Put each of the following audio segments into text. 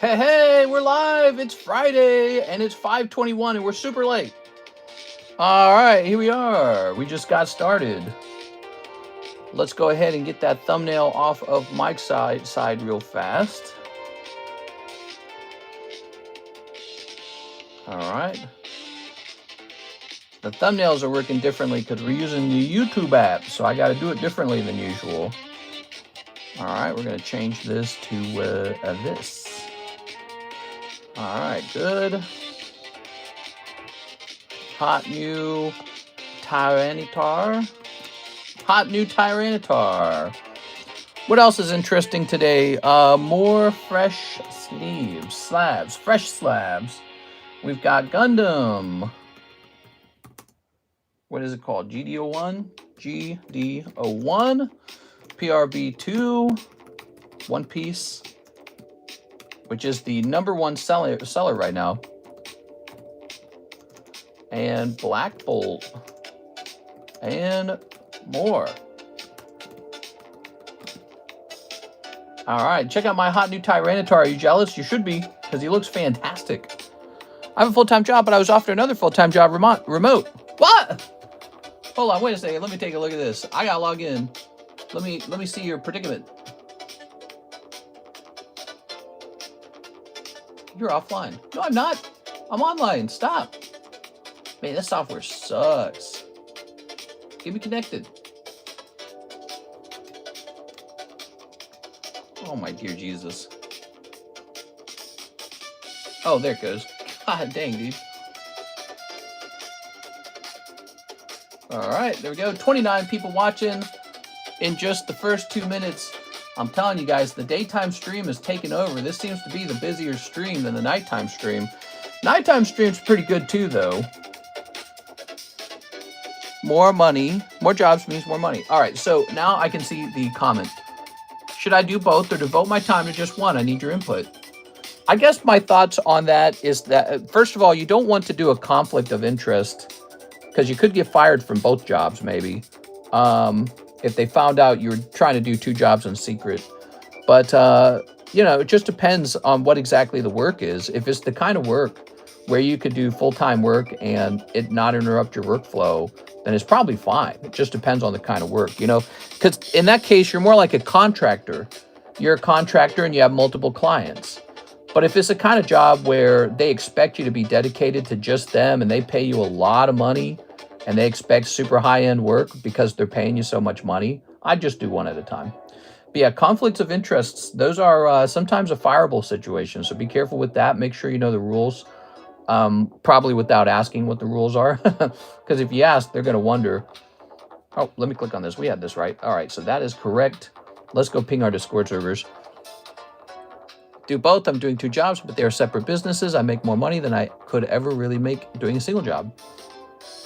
Hey, hey, we're live. It's Friday and it's 5:21 and we're super late. All right, here we are. We just got started. Let's go ahead and get that thumbnail off of Mike's side real fast. All right. The thumbnails are working differently because we're using the YouTube app, so I got to do it differently than usual. All right, we're going to change this to this. All right, good. Hot new Tyranitar. Hot new Tyranitar. What else is interesting today? More fresh slabs, fresh slabs. We've got Gundam. What is it called? GD01? GD01. PBR02. One Piece, which is the #1 seller right now. And Black Bolt. And more. All right, check out my hot new Tyranitar. Are you jealous? You should be, because he looks fantastic. I have a full-time job, but I was offered another full-time job remote. What? Hold on, wait a second. Let me take a look at this. I gotta log in. Let me see your predicament. You're offline. No, I'm not. I'm online. Stop. Man, this software sucks. Get me connected. Oh, my dear Jesus. Oh, there it goes. God dang, dude. All right, there we go. 29 people watching in just the first 2 minutes. I'm telling you guys, the daytime stream is taking over. This seems to be the busier stream than the nighttime stream. Nighttime stream's pretty good too, though. More money. More jobs means more money. All right, so now I can see the comment. Should I do both or devote my time to just one? I need your input. I guess my thoughts on that is that, first of all, you don't want to do a conflict of interest because you could get fired from both jobs, maybe. If they found out you're trying to do 2 jobs in secret. But, you know, it just depends on what exactly the work is. If it's the kind of work where you could do full-time work and it not interrupt your workflow, then it's probably fine. It just depends on the kind of work, you know, because in that case, you're more like a contractor. You're a contractor and you have multiple clients. But if it's a kind of job where they expect you to be dedicated to just them and they pay you a lot of money, and they expect super high-end work because they're paying you so much money, I just do one at a time. But yeah, conflicts of interests, those are sometimes a fireable situation, so be careful with that. Make sure you know the rules, probably without asking what the rules are, because if you ask, they're going to wonder. Oh, let me click on this. We had this right. All right, so that is correct. Let's go ping our Discord servers. Do both. I'm doing 2 jobs, but they are separate businesses. I make more money than I could ever really make doing a single job.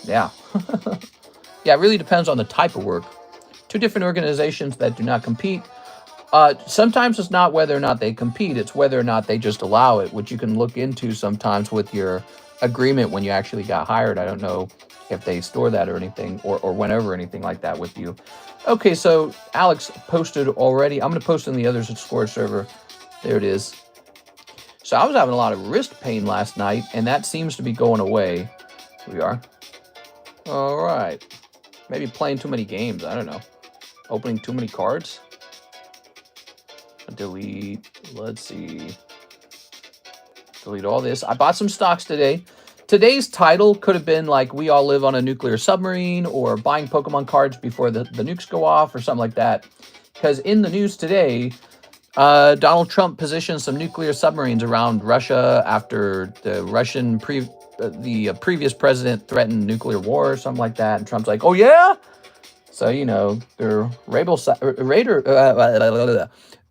Yeah. Yeah, it really depends on the type of work. 2 different organizations that do not compete. Sometimes it's not whether or not they compete, it's whether or not they just allow it, which you can look into sometimes with your agreement when you actually got hired. I don't know if they store that or anything, or whenever anything like that with you. Okay, so Alex posted already. I'm going to post in the other's Discord server. There it is. So I was having a lot of wrist pain last night, and that seems to be going away. Here we are. All right. Maybe playing too many games. I don't know. Opening too many cards. Delete. Let's see. Delete all this. I bought some stocks today. Today's title could have been like, we all live on a nuclear submarine, or buying Pokemon cards before the nukes go off, or something like that. Because in the news today, Donald Trump positioned some nuclear submarines around Russia after the Russian previous president threatened nuclear war or something like that. And Trump's like, oh, yeah? So, you know, they're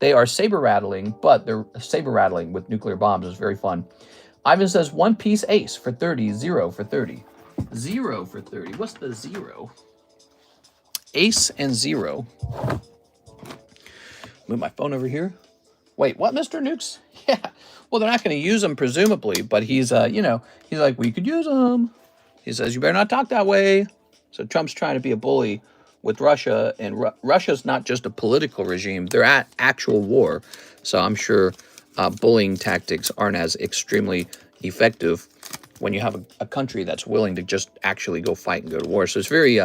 they are saber rattling, but they're saber rattling with nuclear bombs. It's very fun. Ivan says, One Piece ace for 30, 0 for 30. 0 for 30. What's the 0? Ace and 0. Move my phone over here. Wait, what, Mr. Nukes? Yeah. Well, they're not going to use them, presumably, but he's, you know, he's like, we could use them. He says, you better not talk that way. So Trump's trying to be a bully with Russia, and Russia's not just a political regime. They're at actual war. So I'm sure bullying tactics aren't as extremely effective when you have a country that's willing to just actually go fight and go to war. So it's very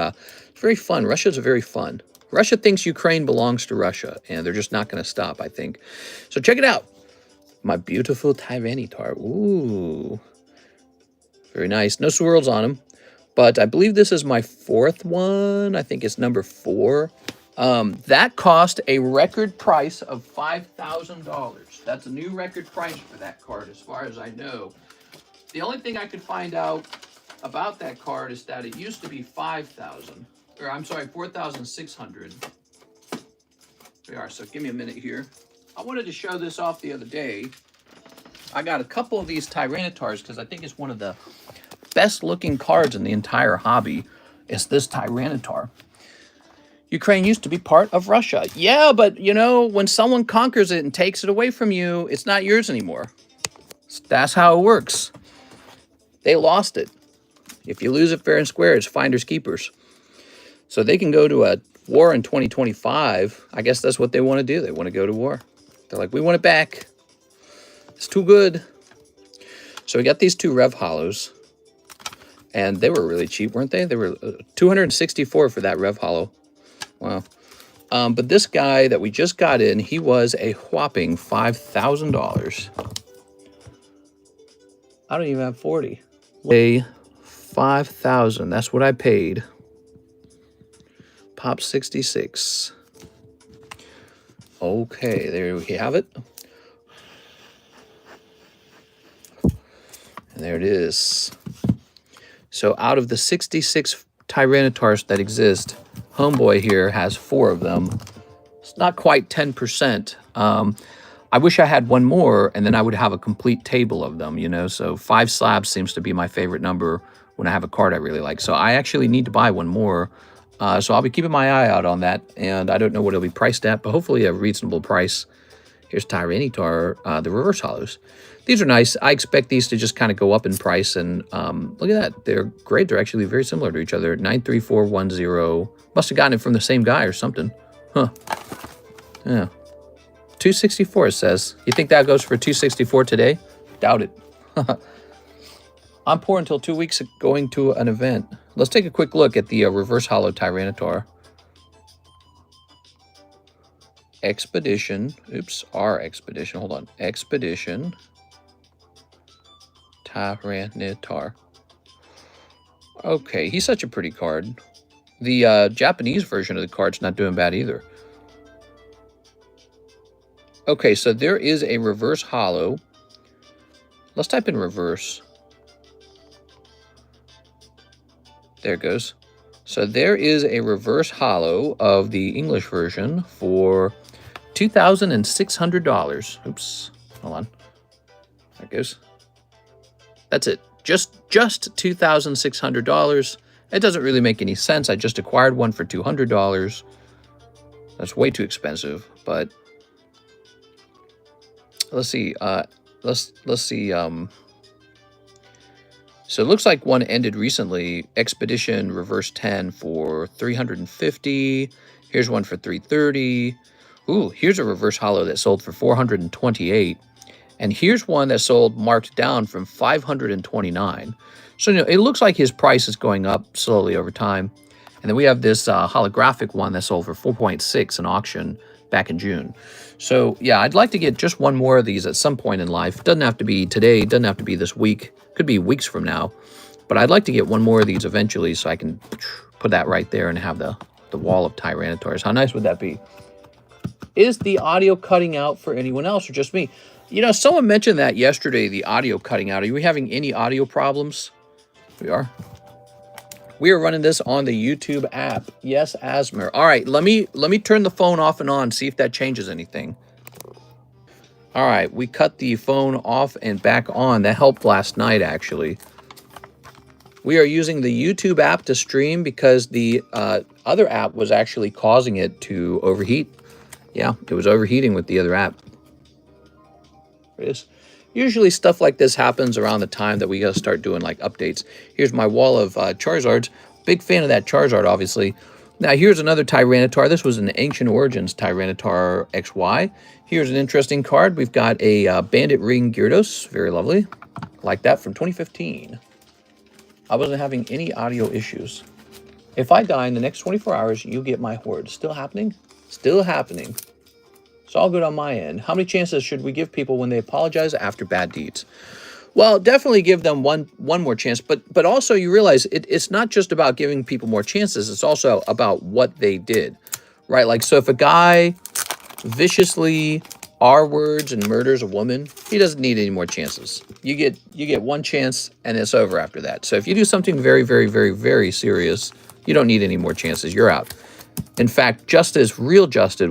fun. Russia's very fun. Russia thinks Ukraine belongs to Russia, and they're just not going to stop, I think. So check it out. My beautiful Tyranitar. Ooh. Very nice. No swirls on him. But I believe this is my 4th one. I think it's number 4. That cost a record price of $5,000. That's a new record price for that card, as far as I know. The only thing I could find out about that card is that it used to be 5,000, or I'm sorry, 4,600. There we are. So give me a minute here. I wanted to show this off the other day. I got a couple of these Tyranitars because I think it's one of the best looking cards in the entire hobby. Is this Tyranitar. Ukraine used to be part of Russia. Yeah, but you know, when someone conquers it and takes it away from you, it's not yours anymore. That's how it works. They lost it. If you lose it fair and square, it's finders keepers. So they can go to a war in 2025. I guess that's what they want to do. They want to go to war. They're like, we want it back. It's too good. So we got these 2 Rev Hollows. And they were really cheap, weren't they? They were $264 for that Rev Hollow. Wow. But this guy that we just got in, he was a whopping $5,000. I don't even have 40. A 5,000. That's what I paid. Pop 66. Okay, there we have it. And there it is. So out of the 66 Tyranitars that exist, Homeboy here has 4 of them. It's not quite 10%. I wish I had one more, and then I would have a complete table of them, you know? So 5 slabs seems to be my favorite number when I have a card I really like. So I actually need to buy one more. So I'll be keeping my eye out on that, and I don't know what it'll be priced at, but hopefully a reasonable price. Here's Tyranitar, the reverse hollows. These are nice. I expect these to just kind of go up in price, and look at that. They're great. They're actually very similar to each other. 93410. Must have gotten it from the same guy or something. Huh. Yeah. 264 it says. You think that goes for 264 today? Doubt it. I'm poor until 2 weeks going to an event. Let's take a quick look at the reverse hollow Tyranitar. Expedition. Oops, our expedition. Hold on. Expedition. Tyranitar. Okay, he's such a pretty card. The Japanese version of the card's not doing bad either. Okay, so there is a reverse hollow. Let's type in reverse. There it goes. So there is a reverse hollow of the English version for $2,600. Oops, hold on. There it goes. That's it. Just $2,600. It doesn't really make any sense. I just acquired one for $200. That's way too expensive, but let's see. Let's see. So it looks like one ended recently. Expedition Reverse 10 for $350. Here's one for $330. Ooh, here's a reverse hollow that sold for $428. And here's one that sold marked down from $529. So, you know, it looks like his price is going up slowly over time. And then we have this holographic one that sold for $4.6 in auction back in June. So, yeah, I'd like to get just one more of these at some point in life. Doesn't have to be today. Doesn't have to be this week. Could be weeks from now. But I'd like to get one more of these eventually so I can put that right there and have the wall of Tyranitars. How nice would that be? Is the audio cutting out for anyone else or just me? You know, someone mentioned that yesterday, the audio cutting out. Are we having any audio problems? We are. We are running this on the YouTube app. Yes, Asmer. All right, let me turn the phone off and on, see if that changes anything. All right, we cut the phone off and back on. That helped last night, actually. We are using the YouTube app to stream because the other app was actually causing it to overheat. Yeah, it was overheating with the other app. There it is. Usually stuff like this happens around the time that we gotta start doing like updates. Here's my wall of Charizards. Big fan of that Charizard, obviously. Now, here's another Tyranitar. This was an Ancient Origins Tyranitar XY. Here's an interesting card. We've got a Bandit Ring Gyarados. Very lovely. Like that from 2015. I wasn't having any audio issues. If I die in the next 24 hours, you get my horde. Still happening? Still happening. It's all good on my end. How many chances should we give people when they apologize after bad deeds? Well, definitely give them one more chance, but also you realize it's not just about giving people more chances. It's also about what they did, right? Like, so if a guy viciously R-words and murders a woman, he doesn't need any more chances. You get one chance and it's over after that. So if you do something very, very, very, very serious, you don't need any more chances. You're out. In fact, justice, real justice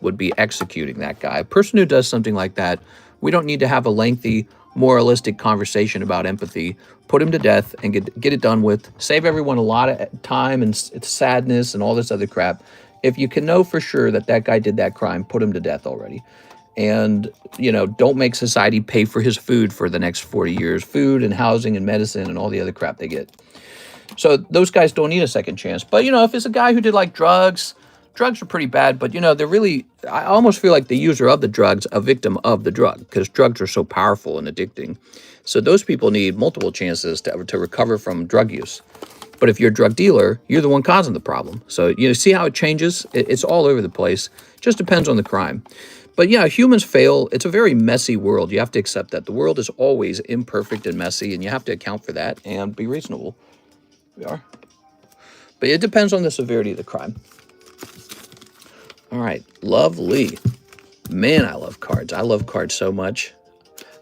would be executing that guy. A person who does something like that, we don't need to have a lengthy moralistic conversation about empathy. Put him to death and get it done with. Save everyone a lot of time and sadness and all this other crap. If you can know for sure that that guy did that crime, put him to death already. And, you know, don't make society pay for his food for the next 40 years. Food and housing and medicine and all the other crap they get. So those guys don't need a second chance. But, you know, if it's a guy who did like drugs are pretty bad. But, you know, they're really, I almost feel like the user of the drugs, a victim of the drug, because drugs are so powerful and addicting. So those people need multiple chances to recover from drug use. But if you're a drug dealer, you're the one causing the problem. So, you know, see how it changes? It's all over the place. Just depends on the crime. But yeah, humans fail. It's a very messy world. You have to accept that. The world is always imperfect and messy, and you have to account for that and be reasonable. We are. But it depends on the severity of the crime. All right. Lovely. Man, I love cards. I love cards so much.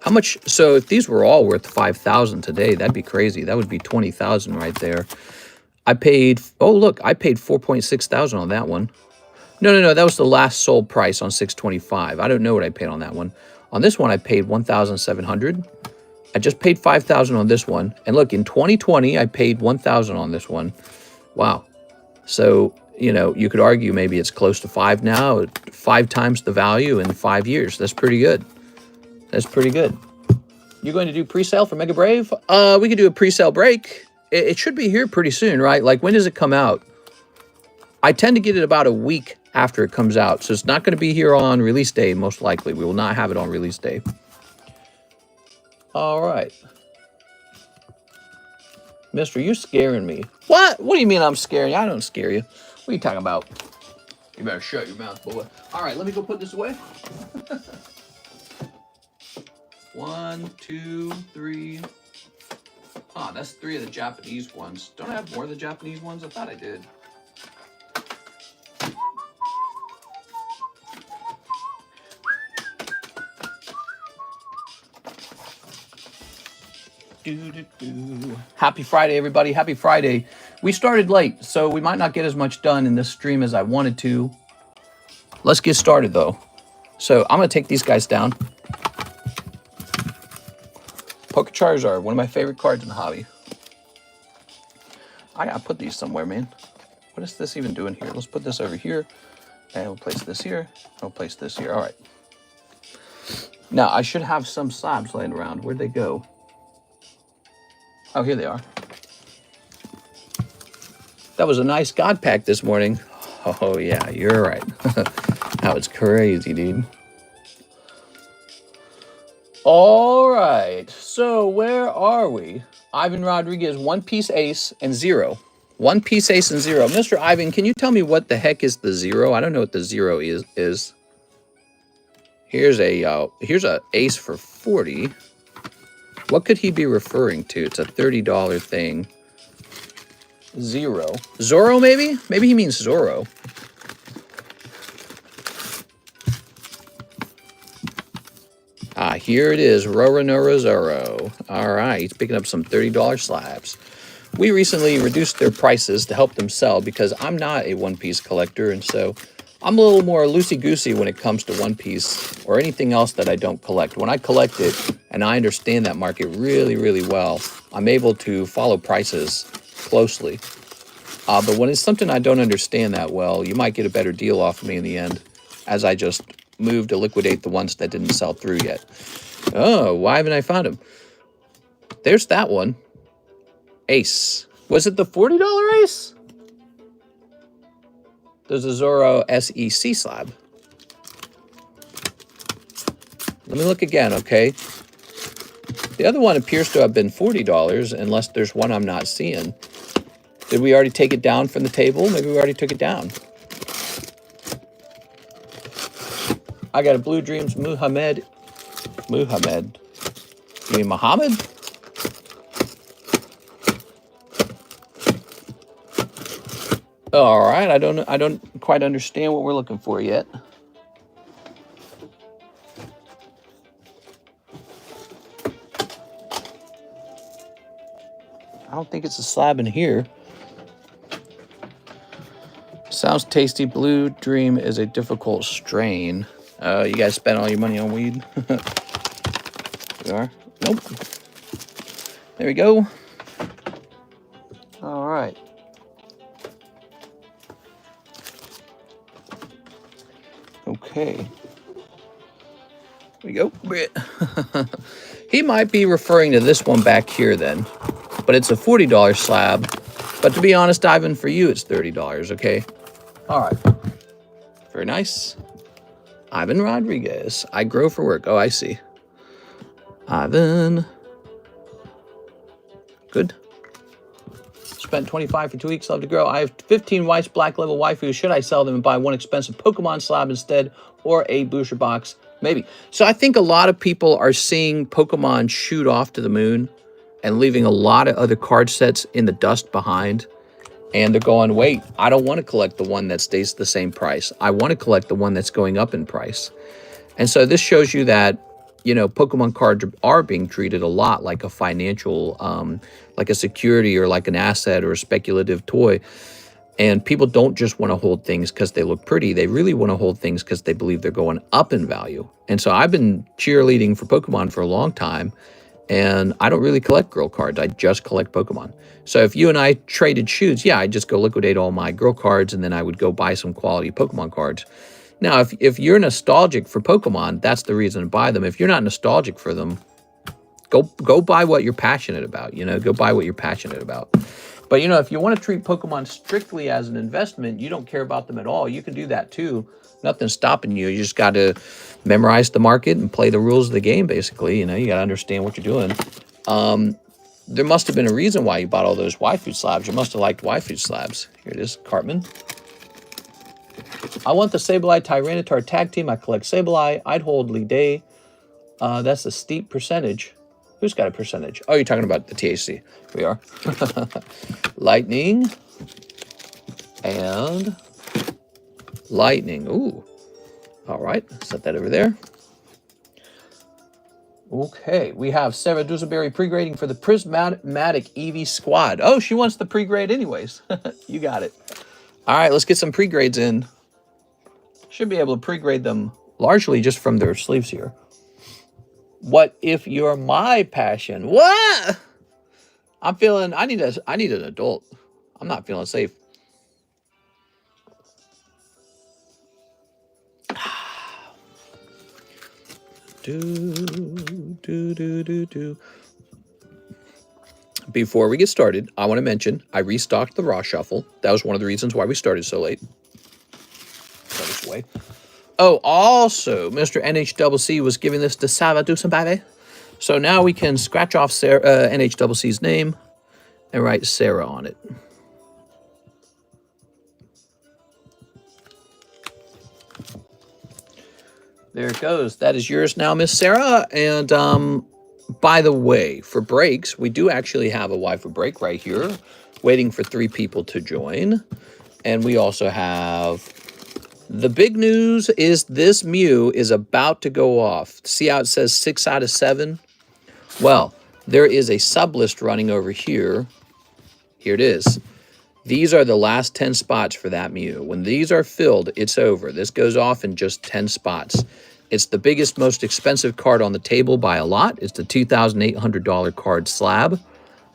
How much? So if these were all worth 5,000 today, that'd be crazy. That would be 20,000 right there. I paid, oh, look, I paid 4.6 thousand on that one. No, that was the last sold price on 625. I don't know what I paid on that one. On this one, I paid 1,700. I just paid 5,000 on this one. And look, in 2020, I paid 1,000 on this one. Wow. So, you know, you could argue maybe it's close to 5 now, 5 times the value in 5 years. That's pretty good. That's pretty good. You're going to do pre-sale for Mega Brave? We could do a pre-sale break. It should be here pretty soon, right? Like, when does it come out? I tend to get it about a week after it comes out. So it's not going to be here on release day, most likely. We will not have it on release day. All right. Mister, you're scaring me. What? What do you mean I'm scaring you? I don't scare you. What are you talking about? You better shut your mouth, boy. All right, let me go put this away. 1, 2, 3. Ah, that's 3 of the Japanese ones. Don't I have more of the Japanese ones? I thought I did. Happy Friday, everybody. Happy Friday. We started late, so we might not get as much done in this stream as I wanted to. Let's get started, though. So I'm going to take these guys down. Poké Charizard, one of my favorite cards in the hobby. I got to put these somewhere, man. What is this even doing here? Let's put this over here. And we'll place this here. We'll place this here. All right. Now, I should have some slabs laying around. Where'd they go? Oh, here they are. That was a nice God pack this morning. Oh, yeah, you're right. That was crazy, dude. All right. So where are we? Ivan Rodriguez, One Piece Ace and 0. One Piece Ace and 0. Mr. Ivan, can you tell me what the heck is the 0? I don't know what the 0 is. Here's a ace for 40. What could he be referring to? It's a $30 thing. 0. Zorro, maybe? Maybe he means Zorro. Ah, here it is. Roronoa Zorro. All right, he's picking up some $30 slabs. We recently reduced their prices to help them sell because I'm not a One Piece collector, and so I'm a little more loosey-goosey when it comes to One Piece or anything else that I don't collect. When I collect it and I understand that market really, really well, I'm able to follow prices closely. But when it's something I don't understand that well, you might get a better deal off of me in the end, as I just move to liquidate the ones that didn't sell through yet. Oh, why haven't I found him? There's that one. Ace. Was it the $40 ace? There's a Zoro SEC slab. Let me look again, okay? The other one appears to have been $40, unless there's one I'm not seeing. Did we already take it down from the table? Maybe we already took it down. I got a Blue Dreams Muhammad. Muhammad. You mean Muhammad? All right, I don't quite understand what we're looking for yet. I don't think it's a slab in here. Sounds tasty. Blue Dream is a difficult strain. You guys spent all your money on weed. We are. Nope. There we go. All right. Okay. There we go. He might be referring to this one back here then, but it's a $40 slab. But to be honest, Ivan, for you, it's $30, okay? All right. Very nice. Ivan Rodriguez. I grow for work. Oh, I see. Ivan. Good. Spent 25 for 2 weeks. Love to grow. I have 15 Weiss Black level waifus. Should I sell them and buy one expensive Pokemon slab instead, or a booster box? Maybe. So I think a lot of people are seeing Pokemon shoot off to the moon and leaving a lot of other card sets in the dust behind. And they're going, wait, I don't want to collect the one that stays the same price. I want to collect the one that's going up in price. And so this shows you that, you know, Pokemon cards are being treated a lot like a financial, like a security or like an asset or a speculative toy. And people don't just want to hold things because they look pretty. They really want to hold things because they believe they're going up in value. And so I've been cheerleading for Pokemon for a long time. And I don't really collect girl cards. I just collect Pokemon. So if you and I traded shoes, yeah, I'd just go liquidate all my girl cards and then I would go buy some quality Pokemon cards. Now, if you're nostalgic for Pokemon, that's the reason to buy them. If you're not nostalgic for them, go buy what you're passionate about. You know, go buy what you're passionate about. But, you know, if you want to treat Pokemon strictly as an investment, you don't care about them at all. You can do that too. Nothing's stopping you. You just got to memorize the market and play the rules of the game, basically. You know, you got to understand what you're doing. There must have been a reason why you bought all those waifu slabs. You must have liked waifu slabs. Here it is, Cartman. I want the Sableye Tyranitar tag team. I collect Sableye. I'd hold Lee Day. That's a steep percentage. Who's got a percentage? Oh, you're talking about the THC. We are. Lightning. And lightning. Ooh. All right. Set that over there. Okay. We have Sarah Duzelberry pre-grading for the Prismatic Eevee squad. Oh, she wants the pre-grade anyways. You got it. All right. Let's get some pre-grades in. Should be able to pre-grade them largely just from their sleeves here. What if you're my passion? What? I'm feeling, I need an adult. I'm not feeling safe. Before we get started, I want to mention I restocked the Raw Shuffle. That was one of the reasons why we started so late. Go this way. Oh, also, Mr. NHCC was giving this to Salvador Sambabe. So now we can scratch off Sarah, NHCC's name and write Sarah on it. There it goes. That is yours now, Miss Sarah. And by the way, for breaks, we do actually have a waifu break right here, waiting for 3 people to join. And we also have... The big news is this Mew is about to go off. See how it says 6 out of 7? Well, there is a sublist running over here. Here it is. These are the last 10 spots for that Mew. When these are filled, it's over. This goes off in just 10 spots. It's the biggest, most expensive card on the table by a lot. It's the $2,800 card slab.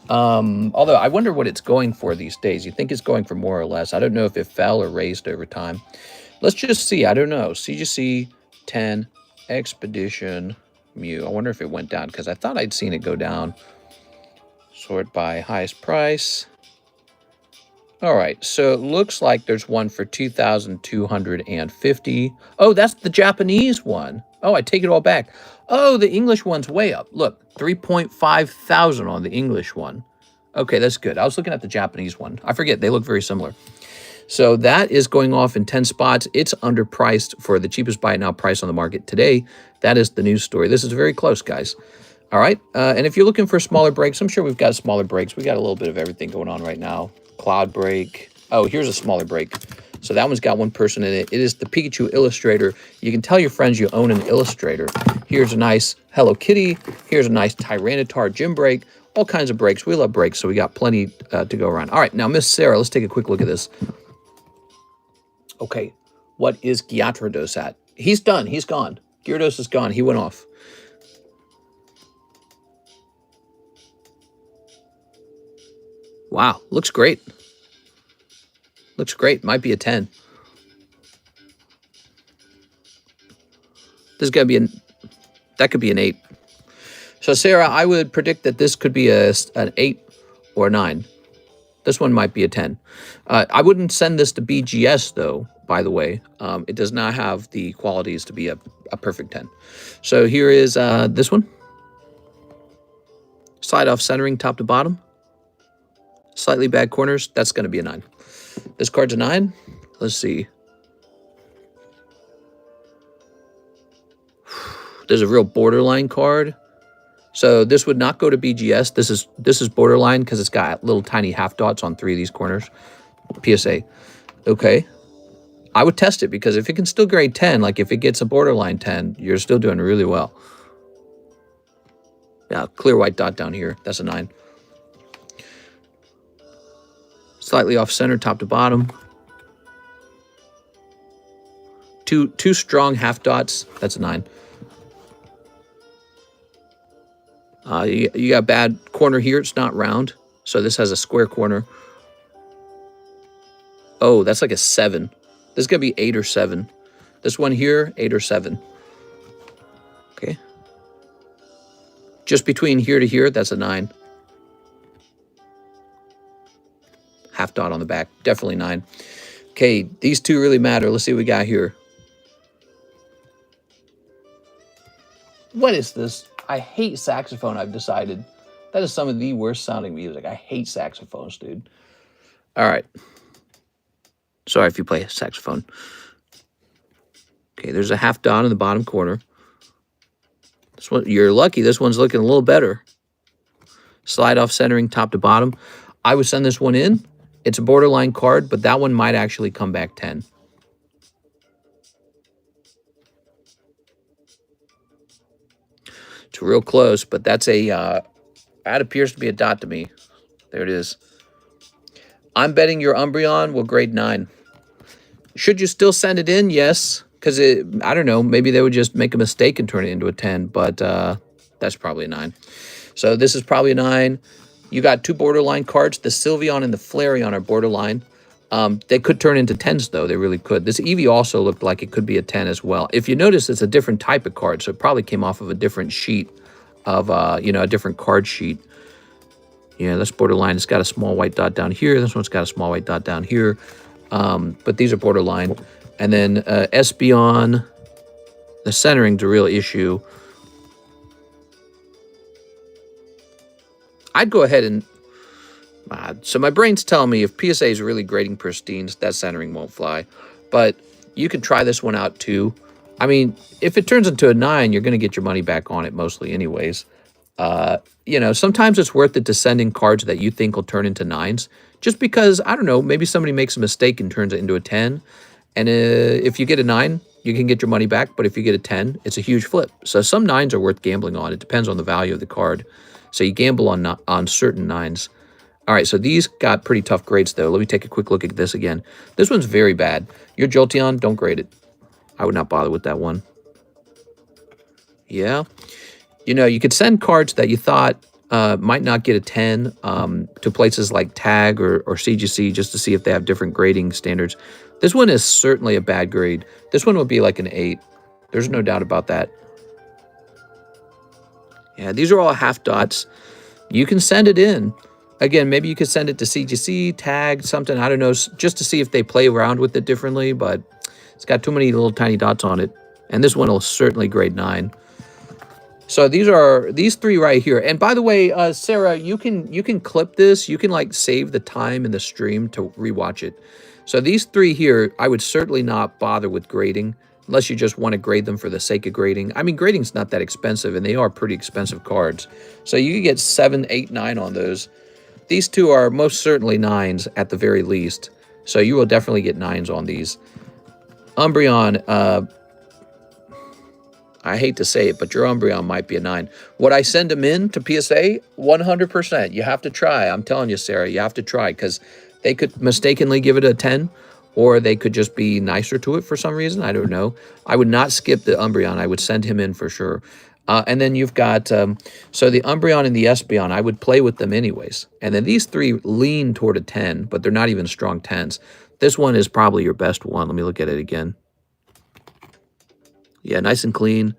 Although I wonder what it's going for these days. You think it's going for more or less. I don't know if it fell or raised over time. Let's just see. I don't know. CGC 10 Expedition Mew. I wonder if it went down because I thought I'd seen it go down. Sort by highest price. All right, so it looks like there's one for 2,250. Oh, that's the Japanese one. Oh, I take it all back. Oh, the English one's way up. Look, 3.5 thousand on the English one. Okay, that's good. I was looking at the Japanese one. I forget, they look very similar. So that is going off in 10 spots. It's underpriced for the cheapest buy it now price on the market today. That is the news story. This is very close, guys. All right, and if you're looking for smaller breaks, I'm sure we've got smaller breaks. We got a little bit of everything going on right now. Cloud break. Oh, here's a smaller break. So that one's got one person in it. It is the Pikachu Illustrator. You can tell your friends you own an Illustrator. Here's a nice Hello Kitty. Here's a nice Tyranitar gym break. All kinds of breaks. We love breaks, so we got plenty to go around. All right, now, Miss Sarah, let's take a quick look at this. Okay, what is Gyarados at? He's done. He's gone. Gyarados is gone. He went off. Wow, looks great. Looks great. Might be a 10. This is going to be that could be an 8. So, Sarah, I would predict that this could be an 8 or a 9. This one might be a 10. I wouldn't send this to BGS, though, by the way. It does not have the qualities to be a perfect 10. So here is this one. Slide off centering top to bottom. Slightly bad corners. That's going to be a 9. This card's a 9. Let's see. There's a real borderline card. So this would not go to BGS. This is borderline because it's got little tiny half dots on 3 of these corners. PSA. Okay. I would test it because if it can still grade 10, like if it gets a borderline 10, you're still doing really well. Yeah, clear white dot down here. That's a 9. Slightly off center, top to bottom. Two strong half dots. That's a 9. You got a bad corner here. It's not round. So this has a square corner. Oh, that's like a 7. This is going to be 8 or 7. This one here, 8 or 7. Okay. Just between here to here, that's a 9. Half dot on the back. Definitely 9. Okay, these two really matter. Let's see what we got here. What is this? I hate saxophone, I've decided. That is some of the worst sounding music. I hate saxophones, dude. All right. Sorry if you play saxophone. Okay, there's a half dot in the bottom corner. This one, you're lucky. This one's looking a little better. Slide off centering top to bottom. I would send this one in. It's a borderline card, but that one might actually come back 10. It's real close, but that's a, that appears to be a dot to me. There it is. I'm betting your Umbreon will grade 9. Should you still send it in? Yes, because I don't know, maybe they would just make a mistake and turn it into a 10, but that's probably a 9. So this is probably a 9. You got 2 borderline cards. The Sylveon and the Flareon are borderline. They could turn into 10s, though. They really could. This Eevee also looked like it could be a 10 as well. If you notice, it's a different type of card, so it probably came off of a different sheet of, you know, a different card sheet. Yeah, this borderline. It's got a small white dot down here. This one's got a small white dot down here. But these are borderline. And then Espeon, the centering's a real issue. I'd go ahead and... so my brain's telling me if PSA is really grading pristines, that centering won't fly. But you can try this one out too. I mean, if it turns into a 9, you're going to get your money back on it mostly anyways. You know, sometimes it's worth it to send in cards that you think will turn into 9s. Just because, I don't know, maybe somebody makes a mistake and turns it into a 10. And if you get a 9, you can get your money back. But if you get a 10, it's a huge flip. So some 9s are worth gambling on. It depends on the value of the card. So you gamble on certain 9s. All right, so these got pretty tough grades, though. Let me take a quick look at this again. This one's very bad. Your Jolteon, don't grade it. I would not bother with that one. Yeah. You know, you could send cards that you thought might not get a 10 to places like Tag or CGC just to see if they have different grading standards. This one is certainly a bad grade. This one would be like an 8. There's no doubt about that. Yeah, these are all half dots. You can send it in. Again, maybe you could send it to CGC, tag, something, I don't know, just to see if they play around with it differently, but it's got too many little tiny dots on it. And this one will certainly grade 9. So these 3 right here. And by the way, Sarah, you can clip this. You can like save the time in the stream to rewatch it. So these 3 here, I would certainly not bother with grading unless you just want to grade them for the sake of grading. I mean, grading's not that expensive, and they are pretty expensive cards. So you could get 7, 8, 9 on those. These 2 are most certainly 9s at the very least. So you will definitely get 9s on these. Umbreon, I hate to say it, but your Umbreon might be a 9. Would I send them in to PSA? 100%. You have to try. I'm telling you, Sarah, you have to try, because they could mistakenly give it a 10, or they could just be nicer to it for some reason. I don't know. I would not skip the Umbreon. I would send him in for sure. And then you've got, so the Umbreon and the Espeon, I would play with them anyways. And then these 3 lean toward a 10, but they're not even strong 10s. This one is probably your best one. Let me look at it again. Yeah, nice and clean.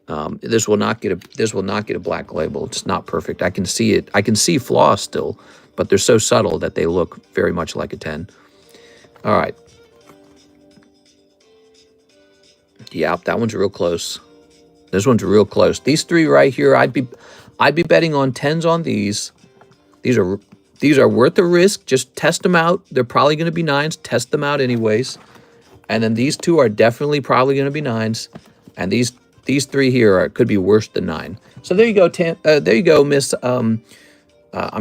This will not get a black label. It's not perfect. I can see it. I can see flaws still, but they're so subtle that they look very much like a 10. All right. Yeah, that one's real close. This one's real close. These 3 right here, I'd be betting on 10s on these. These are worth the risk. Just test them out. They're probably going to be 9s. Test them out anyways. And then these 2 are definitely probably going to be 9s. And these 3 here could be worse than 9. So there you go, there you go, Miss. I'm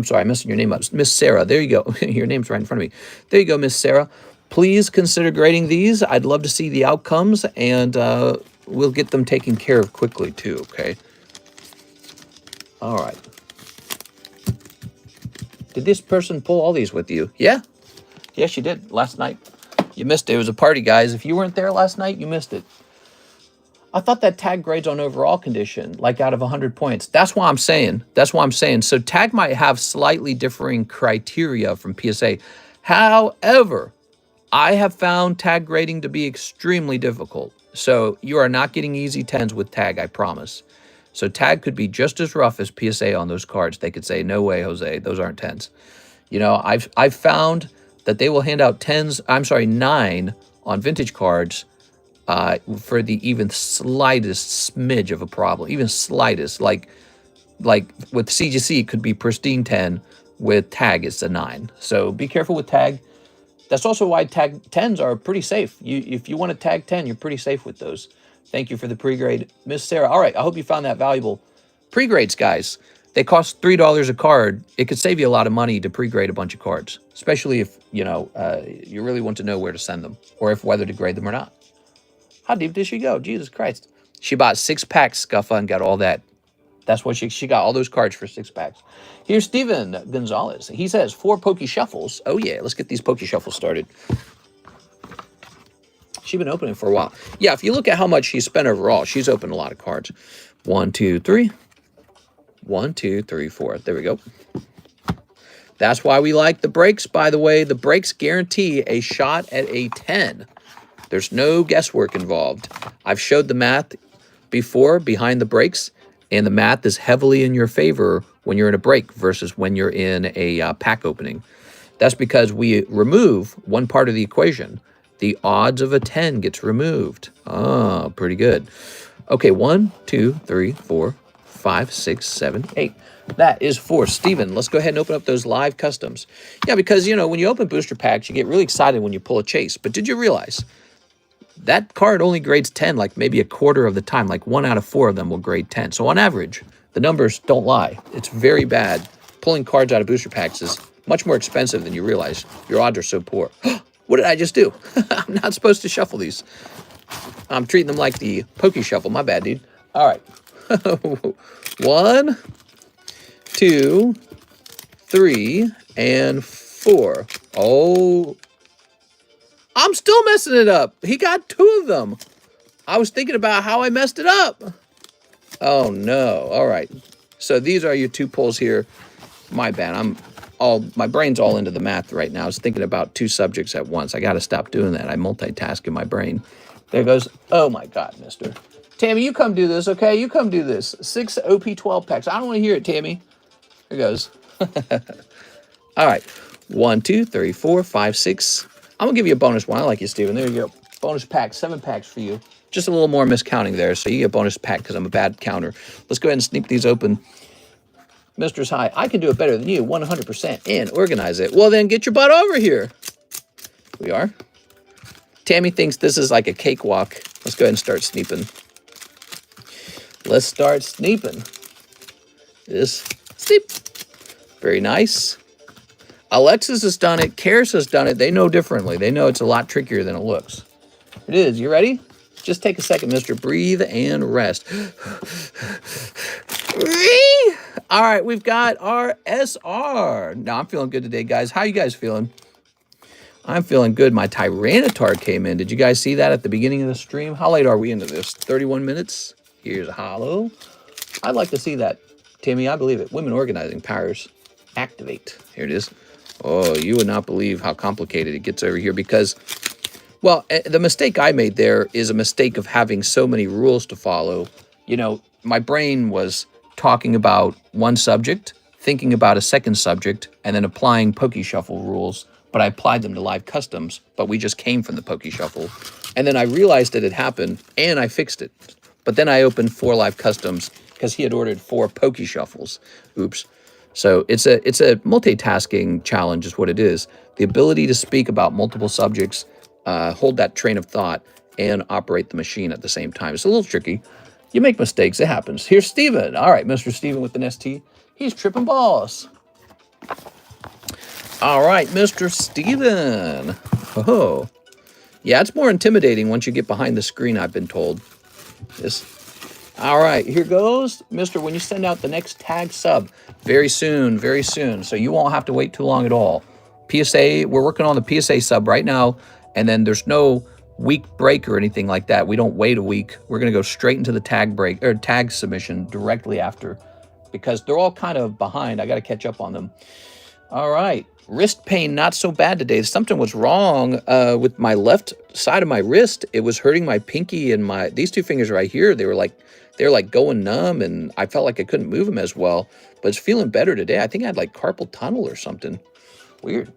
sorry, I'm messing your name up, Miss Sarah. There you go. Your name's right in front of me. There you go, Miss Sarah. Please consider grading these. I'd love to see the outcomes, and we'll get them taken care of quickly too. Okay. All right. Did this person pull all these with you? Yeah. Yes, she did last night. You missed it. It was a party, guys. If you weren't there last night, you missed it. I thought that tag grades on overall condition, like out of 100 points. That's why I'm saying. That's why I'm saying. So tag might have slightly differing criteria from PSA. However, I have found tag grading to be extremely difficult. So you are not getting easy 10s with tag, I promise. So tag could be just as rough as PSA on those cards. They could say, no way, Jose, those aren't 10s. You know, I've found that they will hand out 10s, I'm sorry, 9 on vintage cards for the even slightest smidge of a problem, even slightest. Like with CGC, it could be pristine 10. With tag, it's a 9. So be careful with tag. That's also why tag 10s are pretty safe. If you want to tag 10, you're pretty safe with those. Thank you for the pre-grade, Miss Sarah. All right, I hope you found that valuable. Pre-grades, guys, they cost $3 a card. It could save you a lot of money to pre-grade a bunch of cards, especially if, you know, you really want to know where to send them or if whether to grade them or not. How deep did she go? Jesus Christ. She bought 6 packs, Scuffa, and got all that. That's what she got, all those cards for 6 packs. Here's Steven Gonzalez. He says 4 Poke Shuffles. Oh, yeah, let's get these Poke Shuffles started. She's been opening for a while. Yeah, if you look at how much she's spent overall, she's opened a lot of cards. 1, 2, 3. 1, 2, 3, 4. There we go. That's why we like the breaks, by the way. The breaks guarantee a shot at a 10. There's no guesswork involved. I've showed the math before behind the breaks, and the math is heavily in your favor when you're in a break versus when you're in a pack opening. That's because we remove one part of the equation. The odds of a 10 gets removed. Oh, pretty good. Okay, 1, 2, 3, 4, 5, 6, 7, 8. That is 4. Steven, let's go ahead and open up those live customs. Yeah, because, you know, when you open booster packs, you get really excited when you pull a chase. But did you realize that card only grades 10 like maybe a quarter of the time? Like 1 out of 4 of them will grade 10. So on average, the numbers don't lie. It's very bad. Pulling cards out of booster packs is much more expensive than you realize. Your odds are so poor. What did I just do? I'm not supposed to shuffle these. I'm treating them like the Poke Shuffle. My bad, dude. All right. 1, 2, 3, and 4. Oh, I'm still messing it up. He got 2 of them. I was thinking about how I messed it up. Oh, no. All right. So these are your 2 pulls here. My bad. My brain's all into the math right now. I was thinking about 2 subjects at once. I got to stop doing that. I multitask in my brain. There goes. Oh, my God, mister. Tammy, you come do this, okay? You come do this. 6 OP12 packs. I don't want to hear it, Tammy. Here goes. All right. 1, 2, 3, 4, 5, 6. I'm going to give you a bonus one. I like you, Steven. There you go. Bonus pack, 7 packs for you. Just a little more miscounting there, so you get a bonus pack because I'm a bad counter. Let's go ahead and sneak these open. Mistress High, I can do it better than you, 100%, and organize it. Well, then get your butt over here. We are. Tammy thinks this is like a cakewalk. Let's go ahead and start sneeping. Let's start sneeping. This sneep. Very nice. Alexis has done it. Karis has done it. They know differently. They know it's a lot trickier than it looks. It is. You ready? Just take a second, mister. Breathe and rest. All right, we've got our SR. Now, I'm feeling good today, guys. How you guys feeling? I'm feeling good. My Tyranitar came in. Did you guys see that at the beginning of the stream? How late are we into this? 31 minutes? Here's a hollow. I'd like to see that. Timmy, I believe it. Women organizing powers. Activate. Here it is. Oh, you would not believe how complicated it gets over here because, well, the mistake I made there is a mistake of having so many rules to follow. You know, my brain was talking about one subject, thinking about a second subject, and then applying PokeShuffle rules, but I applied them to live customs, but we just came from the PokeShuffle. And then I realized that it happened, and I fixed it. But then I opened 4 live customs because he had ordered 4 PokeShuffles. Oops. So it's a multitasking challenge is what it is. The ability to speak about multiple subjects, hold that train of thought, and operate the machine at the same time. It's a little tricky. You make mistakes. It happens. Here's Steven. All right, Mr. Steven with an ST. He's tripping balls. All right, Mr. Steven. Oh, yeah, it's more intimidating once you get behind the screen, I've been told. This. All right, here goes. Mister, when you send out the next tag sub, very soon, so you won't have to wait too long at all. PSA, we're working on the PSA sub right now, and then there's no week break or anything like that. We don't wait a week. We're going to go straight into the tag break or tag submission directly after because they're all kind of behind. I got to catch up on them. All right. Wrist pain, not so bad today. Something was wrong with my left side of my wrist. It was hurting my pinky and these 2 fingers right here. They were like going numb, and I felt like I couldn't move them as well. But it's feeling better today. I think I had like carpal tunnel or something. Weird.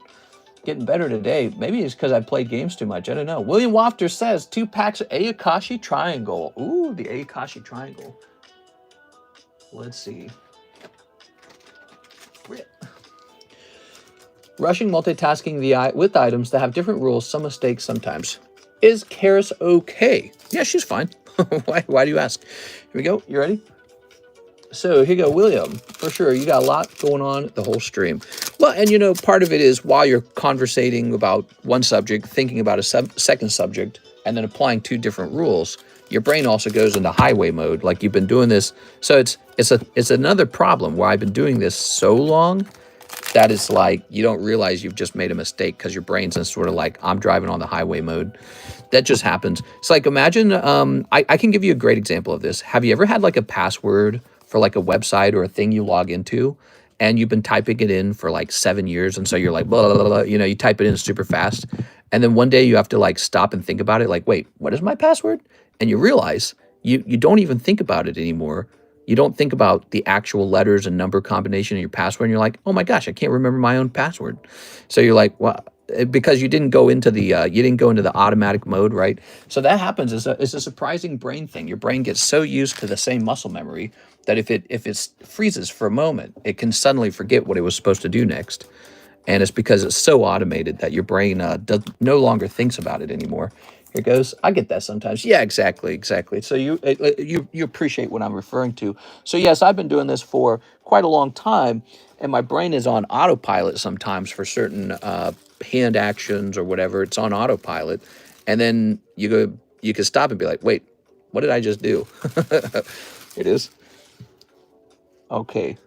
Getting better today. Maybe it's because I played games too much. I don't know. William Wafter says 2 packs of Ayakashi Triangle. Ooh, the Ayakashi Triangle. Let's see. Rushing multitasking with items that have different rules, some mistakes sometimes. Is Karis okay? Yeah, she's fine. Why do you ask? Here we go. You ready? So here you go, William. For sure, you got a lot going on the whole stream. Well, and you know, part of it is while you're conversating about one subject, thinking about a second subject, and then applying 2 different rules, your brain also goes into highway mode. Like you've been doing this. So it's another problem where I've been doing this so long that is like you don't realize you've just made a mistake because your brain's in sort of like I'm driving on the highway mode. That just happens. It's like imagine I can give you a great example of this. Have you ever had like a password for like a website or a thing you log into and you've been typing it in for like 7 years, and so you're like blah, blah, blah, blah, you know, you type it in super fast, and then one day you have to like stop and think about it, like, wait, what is my password? And you realize you don't even think about it anymore. You don't think about the actual letters and number combination of your password, and you're like, oh my gosh, I can't remember my own password. So you're like, well, because you didn't go into the automatic mode, right? So that happens. It's a surprising brain thing. Your brain gets so used to the same muscle memory that if it freezes for a moment, it can suddenly forget what it was supposed to do next. And it's because it's so automated that your brain no longer thinks about it anymore. Here goes. I get that sometimes. Yeah, exactly. So you appreciate what I'm referring to. So yes, I've been doing this for quite a long time, and my brain is on autopilot sometimes for certain hand actions or whatever. It's on autopilot, and then you can stop and be like, wait, what did I just do? It is. Okay.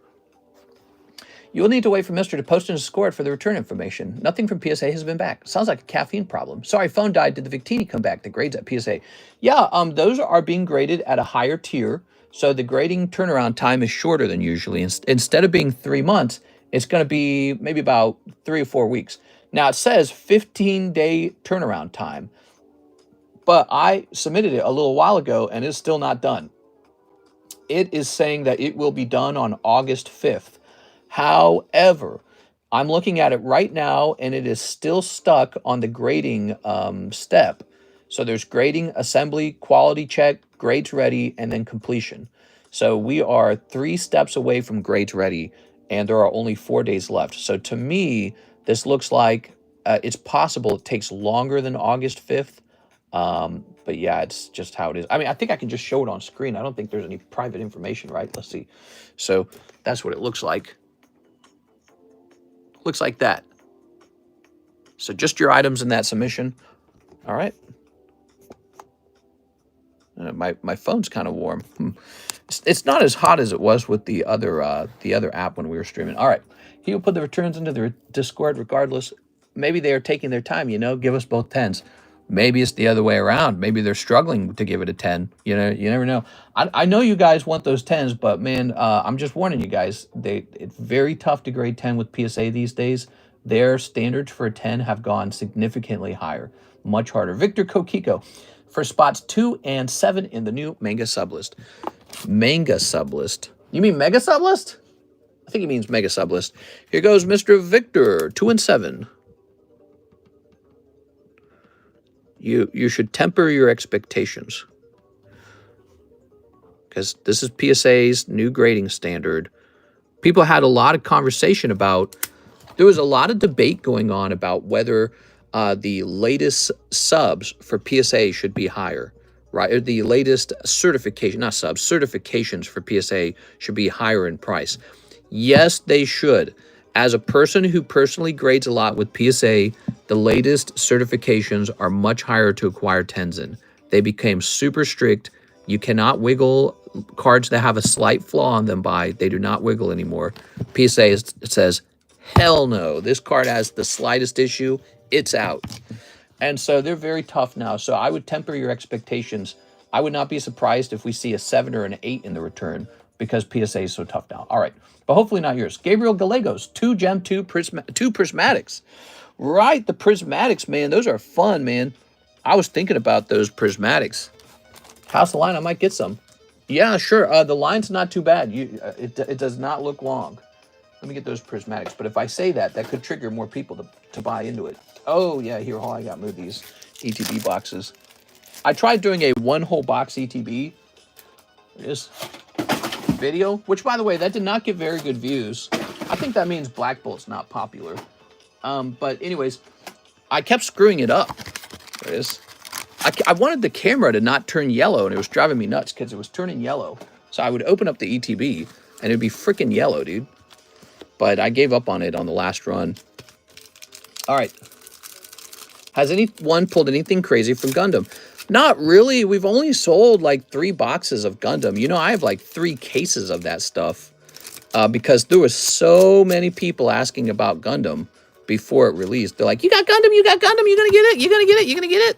You will need to wait for Mr. to post in his score for the return information. Nothing from PSA has been back. Sounds like a caffeine problem. Sorry, phone died. Did the Victini come back? The grades at PSA. Yeah, those are being graded at a higher tier. So the grading turnaround time is shorter than usually. Instead of being 3 months, it's going to be maybe about 3 or 4 weeks. Now it says 15-day turnaround time, but I submitted it a little while ago and it's still not done. It is saying that it will be done on August 5th. However, I'm looking at it right now, and it is still stuck on the grading step. So there's grading, assembly, quality check, grades ready, and then completion. So we are 3 steps away from grades ready, and there are only 4 days left. So to me, this looks like it's possible it takes longer than August 5th. But yeah, it's just how it is. I mean, I think I can just show it on screen. I don't think there's any private information, right? Let's see. So that's what it looks like. Looks like that. So just your items in that submission. All right. My phone's kind of warm. It's not as hot as it was with the other app when we were streaming. All right. He will put the returns into the Discord regardless. Maybe they are taking their time, you know, give us both 10s. Maybe it's the other way around. Maybe they're struggling to give it a 10. You know, you never know. I know you guys want those 10s, but man, I'm just warning you guys. It's very tough to grade 10 with PSA these days. Their standards for a 10 have gone significantly higher, much harder. Victor Kokiko for spots 2 and 7 in the new manga sublist. Manga sublist. You mean mega sublist? I think he means mega sublist. Here goes Mr. Victor, 2 and 7. You should temper your expectations, because this is PSA's new grading standard. People had a lot of conversation about, there was a lot of debate going on about whether the latest subs for PSA should be higher, right? Or the latest certification, not subs, certifications for PSA should be higher in price. Yes, they should. As a person who personally grades a lot with PSA, the latest certifications are much higher to acquire 10s in. They became super strict. You cannot wiggle cards that have a slight flaw on them by. They do not wiggle anymore. PSA says, hell no. This card has the slightest issue. It's out. And so they're very tough now. So I would temper your expectations. I would not be surprised if we see a 7 or an 8 in the return, because PSA is so tough now. All right, but hopefully not yours. Gabriel Gallegos, 2 gem, 2 prismatics. Right, the prismatics, man, those are fun, man. I was thinking about those prismatics. How's the line? I might get some. Yeah, sure. The line's not too bad. It does not look long. Let me get those prismatics. But if I say that, that could trigger more people to buy into it. Oh, yeah, here, I got moved these ETB boxes. I tried doing a 1 whole box ETB. This video, which, by the way, that did not get very good views. I think that means Black Bolt's not popular. But anyways, I kept screwing it up. There it is. I wanted the camera to not turn yellow, and it was driving me nuts because it was turning yellow. So I would open up the ETB, and it'd be freaking yellow, dude. But I gave up on it on the last run. All right. Has anyone pulled anything crazy from Gundam? Not really. We've only sold like 3 boxes of Gundam. You know, I have like 3 cases of that stuff because there was so many people asking about Gundam before it released. They're like, you got Gundam, you got Gundam, you're going to get it, you're going to get it, you're going to get it.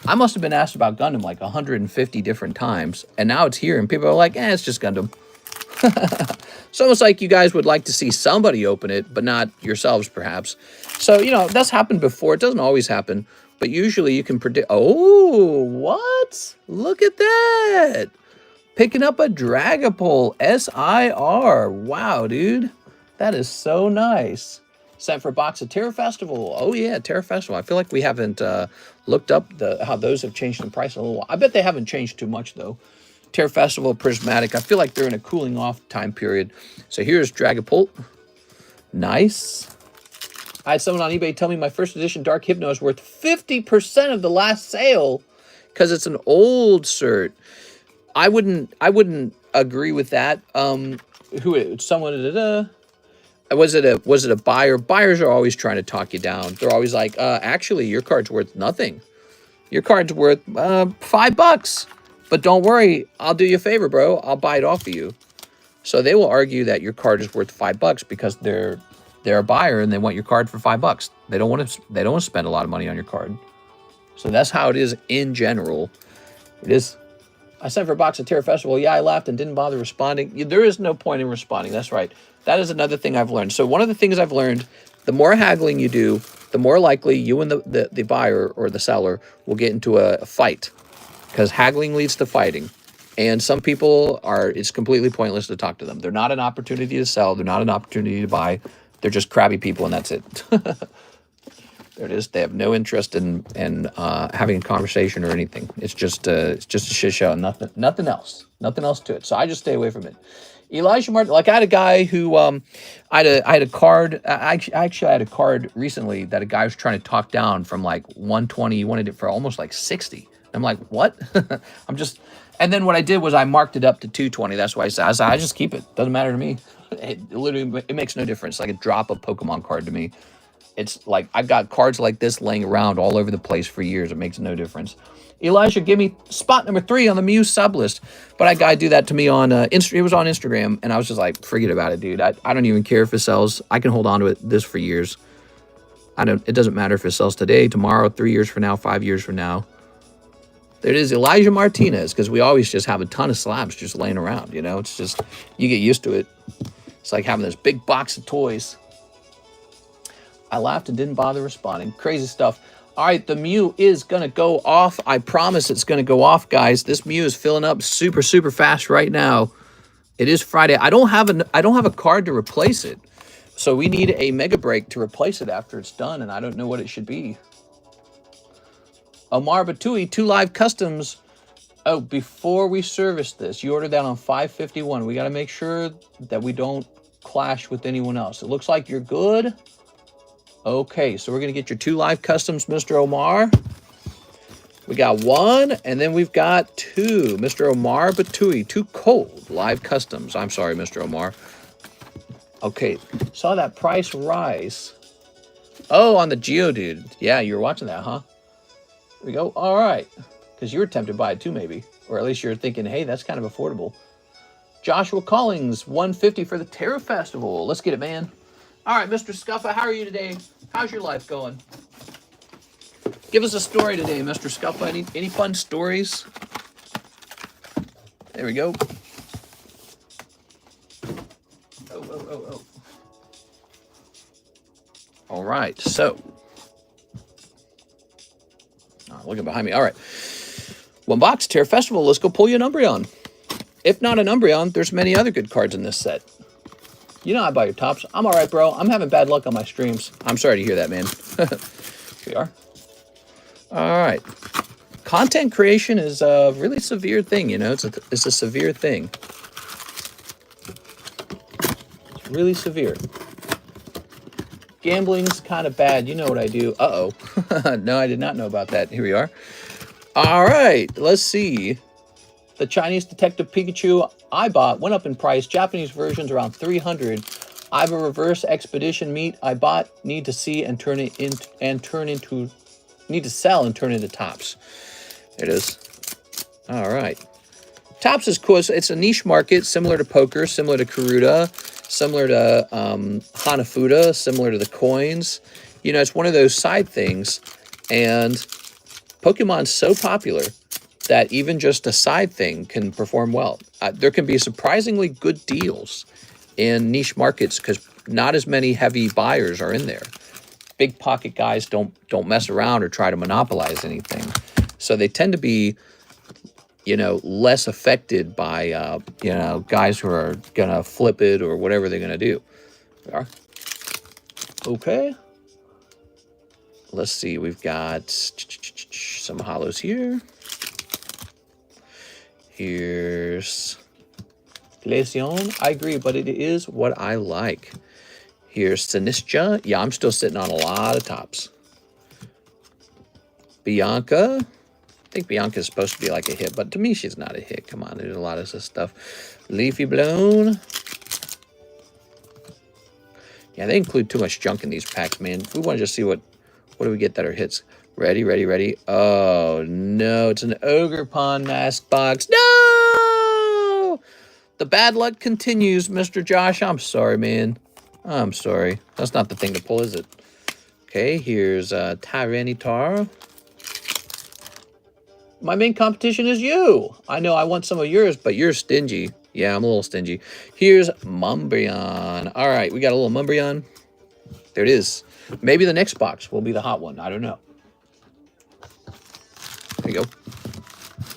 I must have been asked about Gundam like 150 different times, and now it's here, and people are like, it's just Gundam. It's almost like you guys would like to see somebody open it, but not yourselves, perhaps. So, you know, that's happened before. It doesn't always happen, but usually you can predict. Oh, what? Look at that. Picking up a Dragapult SIR. Wow, dude. That is so nice. Sent for a box of Terra Festival. Oh, yeah, Terra Festival. I feel like we haven't looked up how those have changed in price in a little while. I bet they haven't changed too much, though. Terra Festival, Prismatic. I feel like they're in a cooling off time period. So here's Dragapult. Nice. I had someone on eBay tell me my first edition Dark Hypno is worth 50% of the last sale because it's an old cert. I wouldn't agree with that. Was it a buyer? Buyers are always trying to talk you down. They're always like, actually, your card's worth nothing. Your card's worth $5. But don't worry, I'll do you a favor, bro. I'll buy it off of you. So they will argue that your card is worth $5 because they're a buyer and they want your card for $5. They don't want to spend a lot of money on your card. So that's how it is in general. It is. I sent for a box of Terra Festival. Yeah, I laughed and didn't bother responding. There is no point in responding. That's right. That is another thing I've learned. So one of the things I've learned, the more haggling you do, the more likely you and the buyer or the seller will get into a fight. Because haggling leads to fighting. And some people it's completely pointless to talk to them. They're not an opportunity to sell. They're not an opportunity to buy. They're just crabby people, and that's it. There it is. They have no interest in having a conversation or anything. It's just a shit show. Nothing else. Nothing else to it. So I just stay away from it. Elijah Martin, like I had a guy who, I had a card. I actually had a card recently that a guy was trying to talk down from like 120. He wanted it for almost like 60. I'm like, what? And then what I did was I marked it up to 220. That's why I said, I just keep it. Doesn't matter to me. It makes no difference. Like a drop of Pokemon card to me. It's like I've got cards like this laying around all over the place for years. It makes no difference. Elijah, give me spot number 3 on the Mew sublist. But that guy do that to me on it was on Instagram, and I was just like, forget about it, dude. I don't even care if it sells. I can hold on to this for years. It doesn't matter if it sells today, tomorrow, 3 years from now, 5 years from now. There it is, Elijah Martinez, because we always just have a ton of slabs just laying around, you know? It's just, you get used to it. It's like having this big box of toys. I laughed and didn't bother responding. Crazy stuff. All right, the Mew is going to go off. I promise it's going to go off, guys. This Mew is filling up super, super fast right now. It is Friday. I don't have a card to replace it. So we need a Mega Break to replace it after it's done, and I don't know what it should be. Omar Batui, 2 live customs. Oh, before we service this, you ordered that on 551. We got to make sure that we don't clash with anyone else. It looks like you're good. Okay, so we're going to get your 2 live customs, Mr. Omar. We got 1, and then we've got 2. Mr. Omar Batui, 2 cold live customs. I'm sorry, Mr. Omar. Okay, saw that price rise. Oh, on the Geodude. Yeah, you were watching that, huh? Here we go. All right. Because you were tempted by it too, maybe. Or at least you're thinking, hey, that's kind of affordable. Joshua Collings, 150 for the Terra Festival. Let's get it, man. All right, Mr. Scuffa, how are you today? How's your life going? Give us a story today, Mr. Scuffa. Any fun stories? There we go. Oh. All right, so. Looking behind me. All right. 1 box, Terra Festival. Let's go pull you an Umbreon. If not an Umbreon, there's many other good cards in this set. You know I buy your tops. I'm all right, bro. I'm having bad luck on my streams. I'm sorry to hear that, man. We are. All right. Content creation is a really severe thing, you know. It's a severe thing. It's really severe. Gambling's kind of bad. You know what I do. Uh-oh. No, I did not know about that. Here we are. All right. Let's see. The Chinese Detective Pikachu I bought went up in price. Japanese version's around 300. I have a reverse expedition meat I bought. Need to see and turn it in need to sell and turn into tops. There it is. All right. Tops is cool. It's a niche market, similar to poker, similar to Karuta, similar to Hanafuda, similar to the coins. You know, it's one of those side things. And Pokemon's so popular that even just a side thing can perform well. There can be surprisingly good deals in niche markets because not as many heavy buyers are in there. Big pocket guys don't mess around or try to monopolize anything. So they tend to be, you know, less affected by, you know, guys who are going to flip it or whatever they're going to do. There are. Okay. Let's see. We've got some hollows here. Here's Glaceon. I agree, but it is what I like. Here's Sinistra. Yeah, I'm still sitting on a lot of tops. Bianca. I think Bianca's supposed to be like a hit, but to me, she's not a hit. Come on, there's a lot of this stuff. Leafy Blown. Yeah, they include too much junk in these packs, man. We want to just see what do we get that are hits. Ready, ready, ready. Oh, no, it's an Ogre Pond mask box. No! The bad luck continues, Mr. Josh. I'm sorry, man. I'm sorry. That's not the thing to pull, is it? Okay, here's Tyranitar. My main competition is you. I know I want some of yours, but you're stingy. Yeah, I'm a little stingy. Here's Mumbreon. All right, we got a little Mumbreon. There it is. Maybe the next box will be the hot one. I don't know. There you go.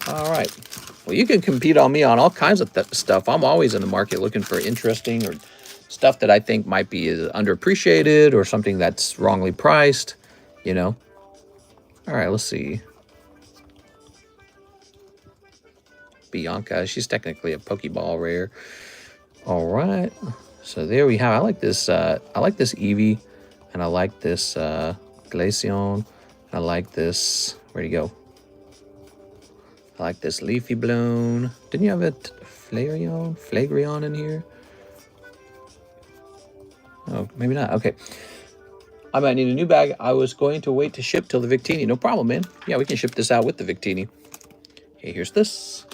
All right. Well, you can compete on me on all kinds of stuff. I'm always in the market looking for interesting or stuff that I think might be underappreciated or something that's wrongly priced, you know. All right, let's see. Bianca, she's technically a Pokeball rare. All right, so there we have. I like this Eevee, and I like this Glaceon. I like this. Where'd he go? I like this Leafy Bloom. Didn't you have a Flareon in here? Oh, maybe not. Okay. I might need a new bag. I was going to wait to ship till the Victini. No problem, man. Yeah, we can ship this out with the Victini. Okay, here's this.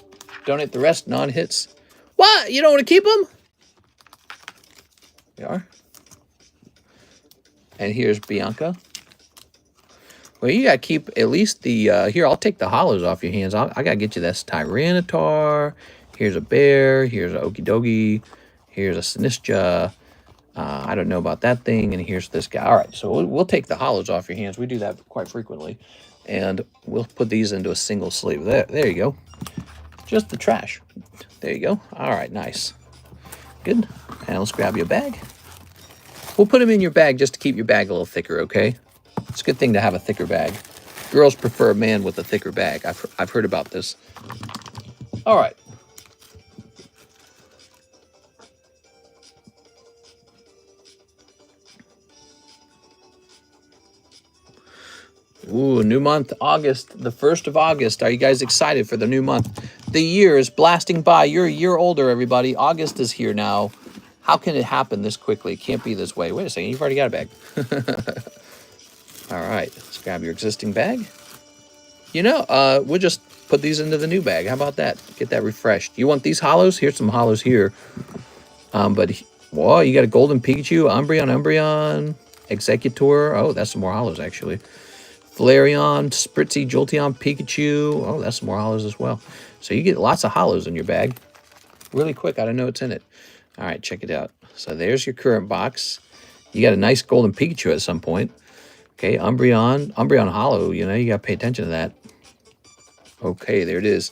Donate the rest, non-hits. What? You don't want to keep them? They are. And here's Bianca. Well, you got to keep at least the... here, I'll take the hollows off your hands. I got to get you this Tyranitar. Here's a bear. Here's a Okidogi. Here's a Sinistra. I don't know about that thing. And here's this guy. All right, so we'll take the hollows off your hands. We do that quite frequently. And we'll put these into a single sleeve. There you go. Just the trash. There you go. All right, nice. Good. And let's grab you a bag. We'll put them in your bag just to keep your bag a little thicker, okay? It's a good thing to have a thicker bag. Girls prefer a man with a thicker bag. I've heard about this. All right. Ooh, new month, August, the 1st of August. Are you guys excited for the new month? The year is blasting by. You're a year older, everybody. August is here now. How can it happen this quickly? It can't be this way. Wait a second, you've already got a bag. All right, let's grab your existing bag. You know, we'll just put these into the new bag. How about that? Get that refreshed. You want these hollows? Here's some hollows here. Whoa, you got a golden Pikachu, Umbreon, Executor. Oh, that's some more hollows, actually. Flareon, Spritzy, Jolteon, Pikachu. Oh, that's some more hollows as well. So you get lots of hollows in your bag. Really quick, I don't know what's in it. All right, check it out. So there's your current box. You got a nice golden Pikachu at some point. Okay, Umbreon hollow, you know, you got to pay attention to that. Okay, there it is.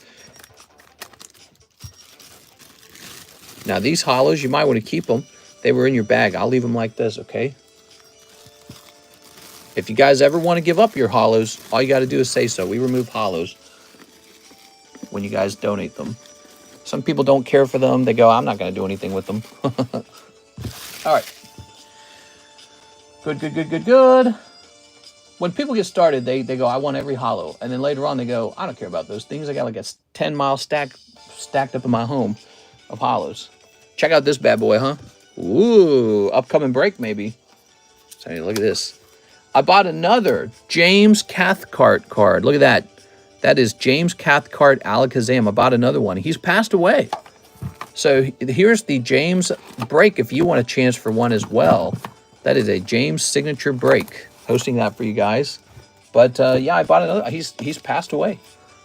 Now, these hollows, you might want to keep them. They were in your bag. I'll leave them like this, okay? If you guys ever want to give up your hollows, all you got to do is say so. We remove hollows when you guys donate them. Some people don't care for them. They go, I'm not going to do anything with them. All right. Good. When people get started, they go, I want every hollow. And then later on, they go, I don't care about those things. I got like a 10-mile stack stacked up in my home of hollows. Check out this bad boy, huh? Ooh, upcoming break, maybe. So look at this. I bought another James Cathcart card. Look at that. That is James Cathcart Alakazam. I bought another one. He's passed away. So here's the James break if you want a chance for one as well. That is a James signature break. Posting that for you guys. But yeah, I bought another. He's passed away.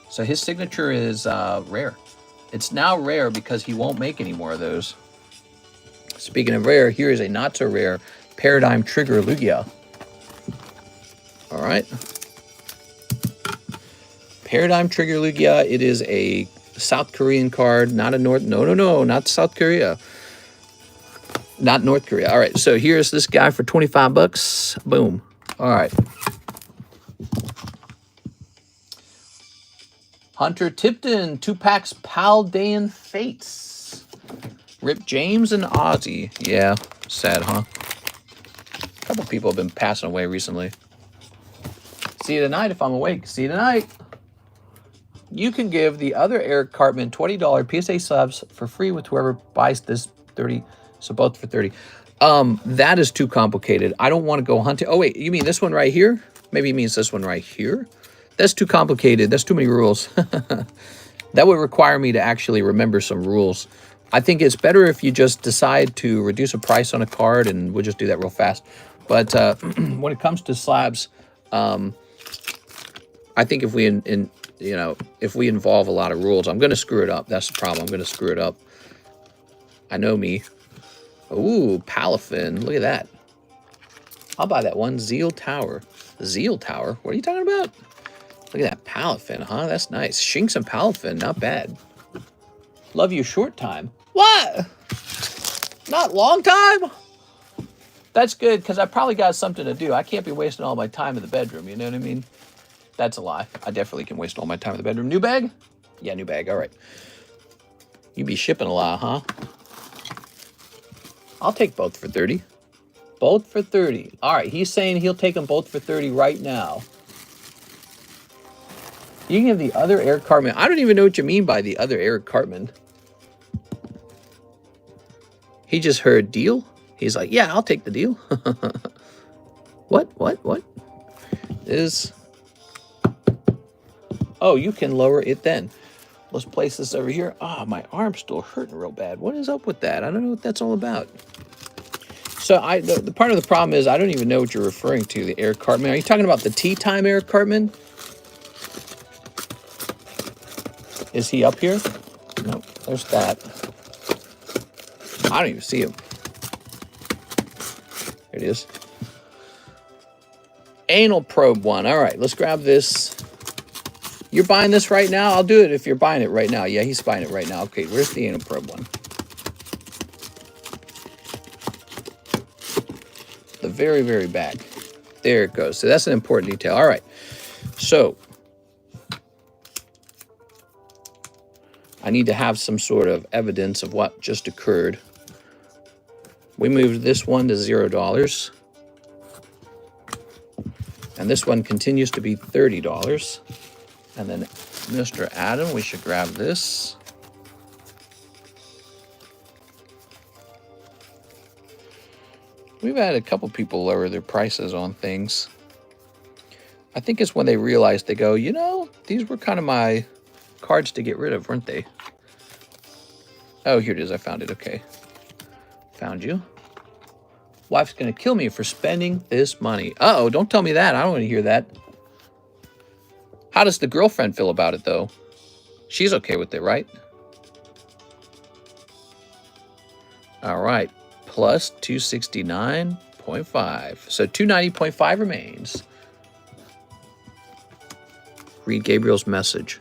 So his signature is rare. It's now rare because he won't make any more of those. Speaking of rare, here is a not so rare Paradigm Trigger Lugia. All right. Paradigm Trigger Lugia. It is a South Korean card, not a no, not South Korea. Not North Korea. All right, so here's this guy for 25 bucks. Boom. All right. Hunter Tipton, 2 packs Paldean Fates. Rip James and Ozzy. Yeah, sad, huh? A couple people have been passing away recently. See you tonight if I'm awake. See you tonight. You can give the other Eric Cartman $20 PSA subs for free with whoever buys this 30. So both for 30. That is too complicated. I don't want to go hunting. Oh, wait, you mean this one right here? Maybe he means this one right here. That's too complicated. That's too many rules. That would require me to actually remember some rules. I think it's better if you just decide to reduce a price on a card, and we'll just do that real fast. But when it comes to slabs, I think if we if we involve a lot of rules, I'm going to screw it up. That's the problem. I'm going to screw it up. I know me. Ooh, Palafin. Look at that. I'll buy that one. Zeal Tower. Zeal Tower? What are you talking about? Look at that Palafin, huh? That's nice. Shinx and Palafin, not bad. Love you short time. What? Not long time? That's good, because I probably got something to do. I can't be wasting all my time in the bedroom, you know what I mean? That's a lie. I definitely can waste all my time in the bedroom. New bag? Yeah, new bag. All right. You be shipping a lot, huh? I'll take both for 30. Both for 30. All right, he's saying he'll take them both for 30 right now. You can have the other Eric Cartman. I don't even know what you mean by the other Eric Cartman. He just heard deal. He's like, yeah, I'll take the deal. What? Is... Oh, you can lower it then. Let's place this over here. Ah, my arm's still hurting real bad. What is up with that? I don't know what that's all about. So the part of the problem is I don't even know what you're referring to, the Eric Cartman. Are you talking about the tea time Eric Cartman? Is he up here? No, there's that. I don't even see him. There it is. Anal probe one. All right, let's grab this. You're buying this right now? I'll do it if you're buying it right now. Yeah, he's buying it right now. Okay, where's the anal probe one? The very, very back. There it goes. So that's an important detail. All right. So I need to have some sort of evidence of what just occurred. We moved this one to $0. And this one continues to be $30. And then Mr. Adam, we should grab this. We've had a couple people lower their prices on things. I think it's when they realize, they go, you know, these were kind of my cards to get rid of, weren't they? Oh, here it is. I found it. Okay. Found you. Wife's going to kill me for spending this money. Uh-oh, don't tell me that. I don't want to hear that. How does the girlfriend feel about it, though? She's okay with it, right? All right. Plus 269.5. So 290.5 remains. Read Gabriel's message.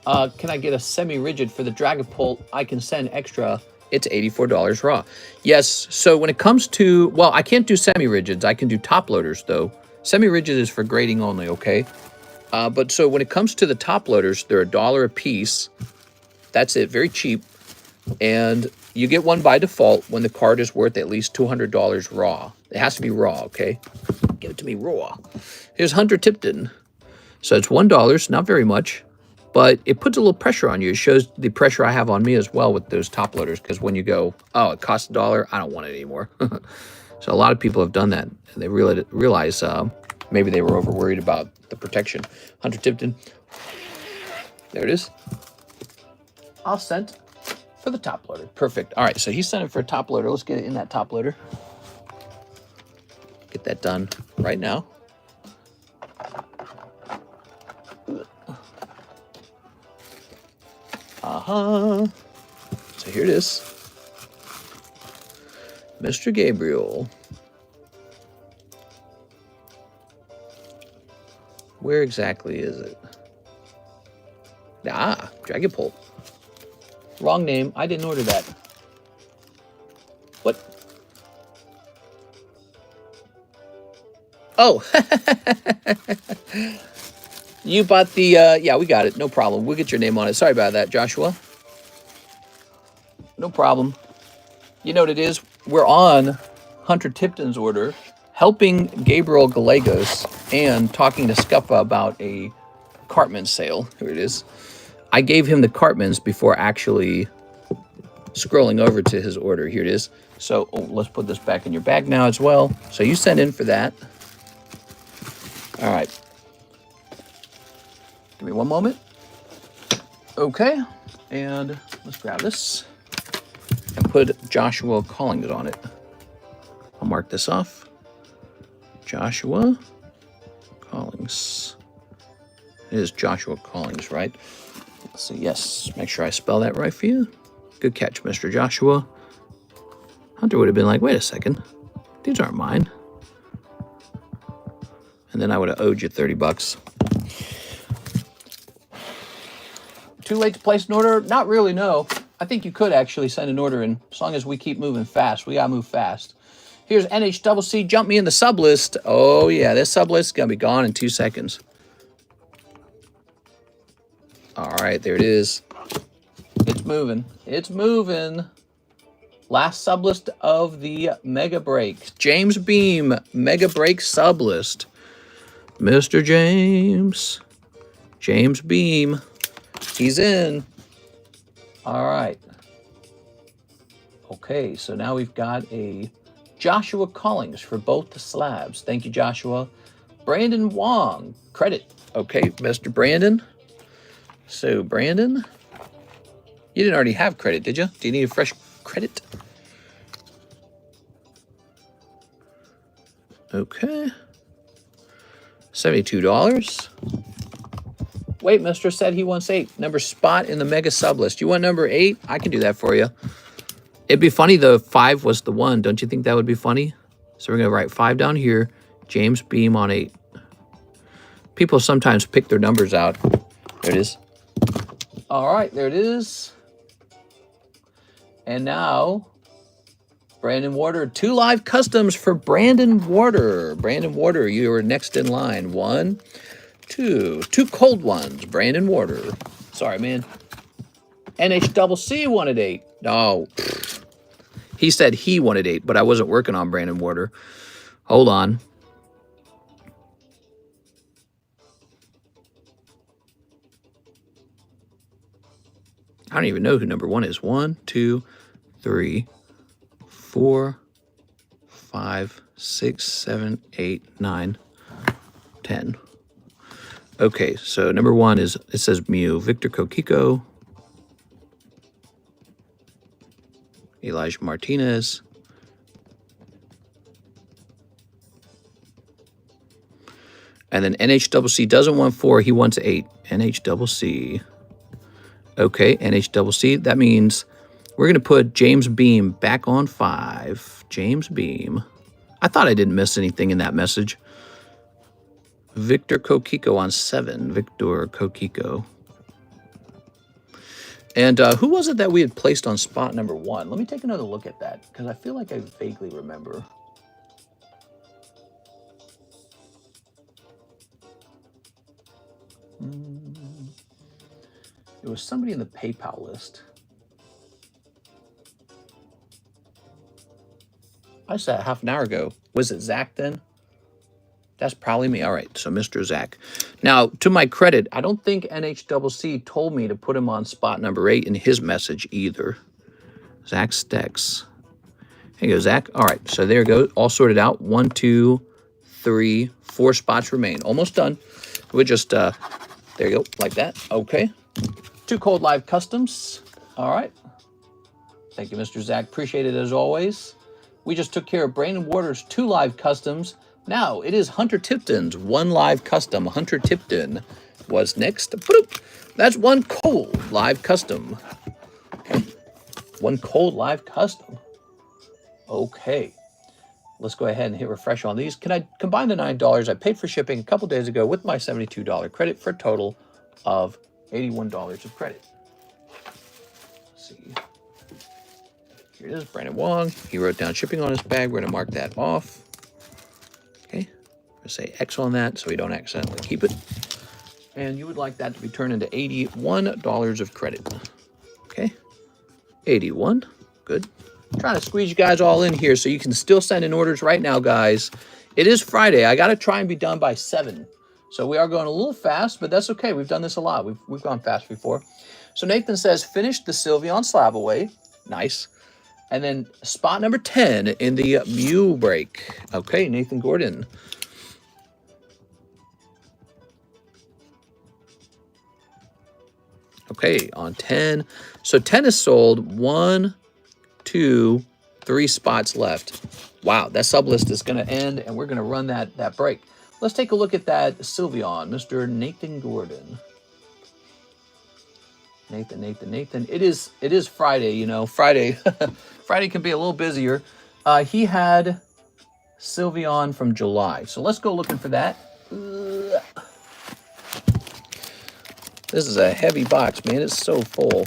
Can I get a semi-rigid for the Dragapult? I can send extra. It's $84 raw. Yes, so when it comes to... Well, I can't do semi-rigids. I can do top loaders, though. Semi-rigid is for grading only, okay? But so when it comes to the top loaders, they're $1 a piece. That's it, very cheap. And you get one by default when the card is worth at least $200 raw. It has to be raw, okay? Give it to me raw. Here's Hunter Tipton. So it's $1, not very much. But it puts a little pressure on you. It shows the pressure I have on me as well with those top loaders. Because when you go, oh, it costs $1, I don't want it anymore. So a lot of people have done that. And they realize maybe they were over worried about the protection. Hunter Tipton. There it is. I'll send for the top loader. Perfect. All right, so he sent it for a top loader. Let's get it in that top loader. Get that done right now. So here it is. Mr. Gabriel. Where exactly is it? Ah, Dragapult. Wrong name. I didn't order that. What? Oh. You bought the, yeah, we got it. No problem. We'll get your name on it. Sorry about that, Joshua. No problem. You know what it is? We're on Hunter Tipton's order, helping Gabriel Gallegos and talking to Scuffa about a Cartman sale. Here it is. I gave him the Cartmans before actually scrolling over to his order. Here it is. So let's put this back in your bag now as well. So you sent in for that. All right. Give me one moment. Okay. And let's grab this and put Joshua Collings on it. I'll mark this off. Joshua Collings. It is Joshua Collings, right? Let's see. Yes. Make sure I spell that right for you. Good catch, Mr. Joshua. Hunter would have been like, wait a second. These aren't mine. And then I would have owed you $30. too late to place an order? Not really, no. I think you could actually send an order in, as long as we keep moving fast. We gotta move fast. Here's NHCC, jump me in the sub list. Oh yeah, this sub list is gonna be gone in 2 seconds. All right, there it is. It's moving. It's moving. Last sublist of the Mega Break. James Beam, Mega Break sublist. Mr. James. James Beam. He's in. All right. Okay, so now we've got a Joshua Collings for both the slabs. Thank you, Joshua. Brandon Wong, credit. Okay, Mr. Brandon. So, Brandon, you didn't already have credit, did you? Do you need a fresh credit? Okay. $72. Wait, Mister said he wants 8. Number spot in the mega sub list. You want number 8? I can do that for you. It'd be funny though if 5 was the one. Don't you think that would be funny? So we're going to write 5 down here. James Beam on 8. People sometimes pick their numbers out. There it is. All right, there it is. And now, Brandon Warder, 2 live customs for Brandon Warder. Brandon Warder, you are next in line. 1, 2. 2 cold ones, Brandon Warder. Sorry, man. NHCC wanted 8. No. He said he wanted 8, but I wasn't working on Brandon Warder. Hold on. I don't even know who number 1 is. 1, 2, 3, 4, 5, 6, 7, 8, 9, 10. Okay, so number 1 is, it says Mew. Victor Kokiko. Elijah Martinez. And then NHCC doesn't want 4, he wants 8. NHCC. Okay, NHCC. That means we're going to put James Beam back on 5. James Beam. I thought I didn't miss anything in that message. Victor Kokiko on 7. Victor Kokiko. And who was it that we had placed on spot number 1? Let me take another look at that, because I feel like I vaguely remember. It was somebody in the PayPal list. I said half an hour ago. Was it Zach then? That's probably me. All right, so Mr. Zach. Now, to my credit, I don't think NHCC told me to put him on spot number 8 in his message either. Zach Stex. Here you go, Zach. All right, so there you go. All sorted out. 1, 2, 3, 4 spots remain. Almost done. We'll just, there you go, like that. Okay. 2 cold live customs. All right. Thank you, Mr. Zach. Appreciate it as always. We just took care of Brandon Warder's 2 live customs. Now it is Hunter Tipton's 1 live custom. Hunter Tipton was next. That's 1 cold live custom. Okay. 1 cold live custom. Okay. Let's go ahead and hit refresh on these. Can I combine the $9 I paid for shipping a couple days ago with my $72 credit for a total of $81 of credit? Let's see. Here it is, Brandon Wong. He wrote down shipping on his bag. We're going to mark that off. Okay. I'm going to say X on that so we don't accidentally keep it. And you would like that to be turned into $81 of credit. Okay. 81. Good. I'm trying to squeeze you guys all in here so you can still send in orders right now, guys. It is Friday. I got to try and be done by 7. So we are going a little fast, but that's okay. We've done this a lot. We've gone fast before. So Nathan says, finished the Sylveon slab away. Nice. And then spot number 10 in the Mew break. Okay, Nathan Gordon. Okay, on 10. So 10 is sold. 1, 2, 3 spots left. Wow, that sub list is going to end, and we're going to run that break. Let's take a look at that Sylveon, Mr. Nathan Gordon. Nathan. It is Friday, you know. Friday can be a little busier. He had Sylveon from July. So let's go looking for that. This is a heavy box, man. It's so full.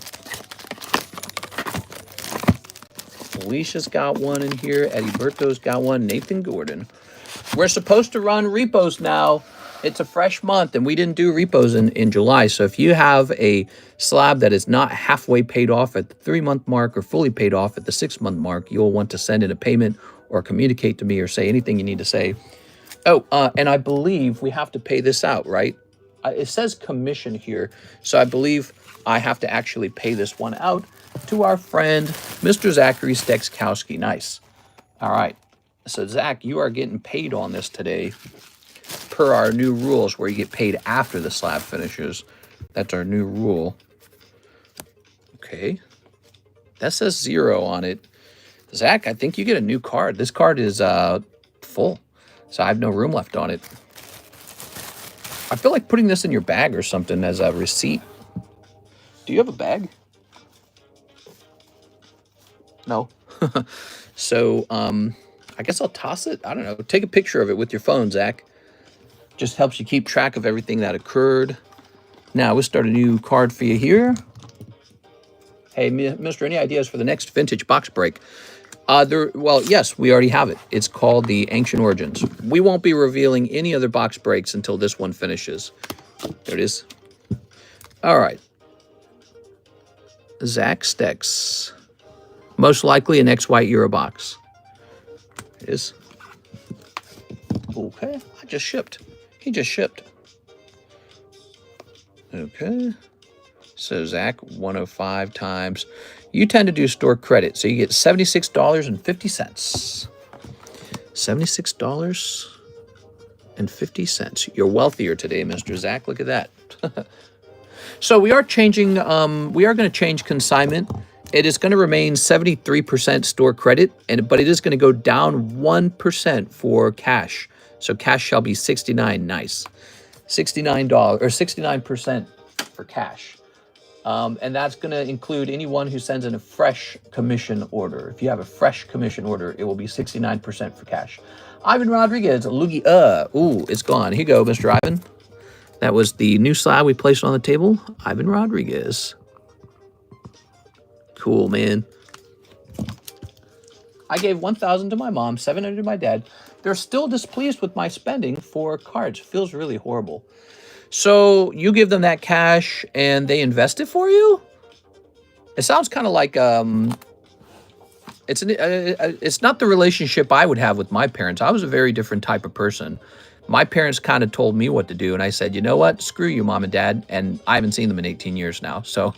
Alicia's got one in here. Eddie Berto's got one. Nathan Gordon. We're supposed to run repos now. It's a fresh month, and we didn't do repos in July. So if you have a slab that is not halfway paid off at the 3-month mark or fully paid off at the 6-month mark, you'll want to send in a payment or communicate to me or say anything you need to say. Oh, and I believe we have to pay this out, right? It says commission here, so I believe I have to actually pay this one out to our friend, Mr. Zachary Stekskowski. Nice. All right. So, Zach, you are getting paid on this today per our new rules where you get paid after the slab finishes. That's our new rule. Okay. That says 0 on it. Zach, I think you get a new card. This card is full, so I have no room left on it. I feel like putting this in your bag or something as a receipt. Do you have a bag? No. So, I guess I'll toss it. I don't know. Take a picture of it with your phone, Zach. Just helps you keep track of everything that occurred. Now, we'll start a new card for you here. Hey, mister, any ideas for the next vintage box break? Well, yes, we already have it. It's called the Ancient Origins. We won't be revealing any other box breaks until this one finishes. There it is. All right. Zach Stex. Most likely an X-White Euro box. It is. Okay, I just shipped. He just shipped. Okay. So, Zach, 105 times. You tend to do store credit, so you get $76.50. $76.50. You're wealthier today, Mr. Zach. Look at that. So we are changing, we are going to change consignment. It is going to remain 73% store credit, but it is going to go down 1% for cash. So cash shall be $69. Nice. $69 or 69% for cash. And that's going to include anyone who sends in a fresh commission order. If you have a fresh commission order, it will be 69% for cash. Ivan Rodriguez, Loogie, ooh, it's gone. Here you go, Mr. Ivan. That was the new slab we placed on the table. Ivan Rodriguez. Cool, man. I gave $1,000 to my mom, $700 to my dad. They're still displeased with my spending for cards. Feels really horrible. So you give them that cash and they invest it for you? It sounds kind of like it's not the relationship I would have with my parents. I was a very different type of person. My parents kind of told me what to do, and I said, you know what? Screw you, Mom and Dad. And I haven't seen them in 18 years now. So,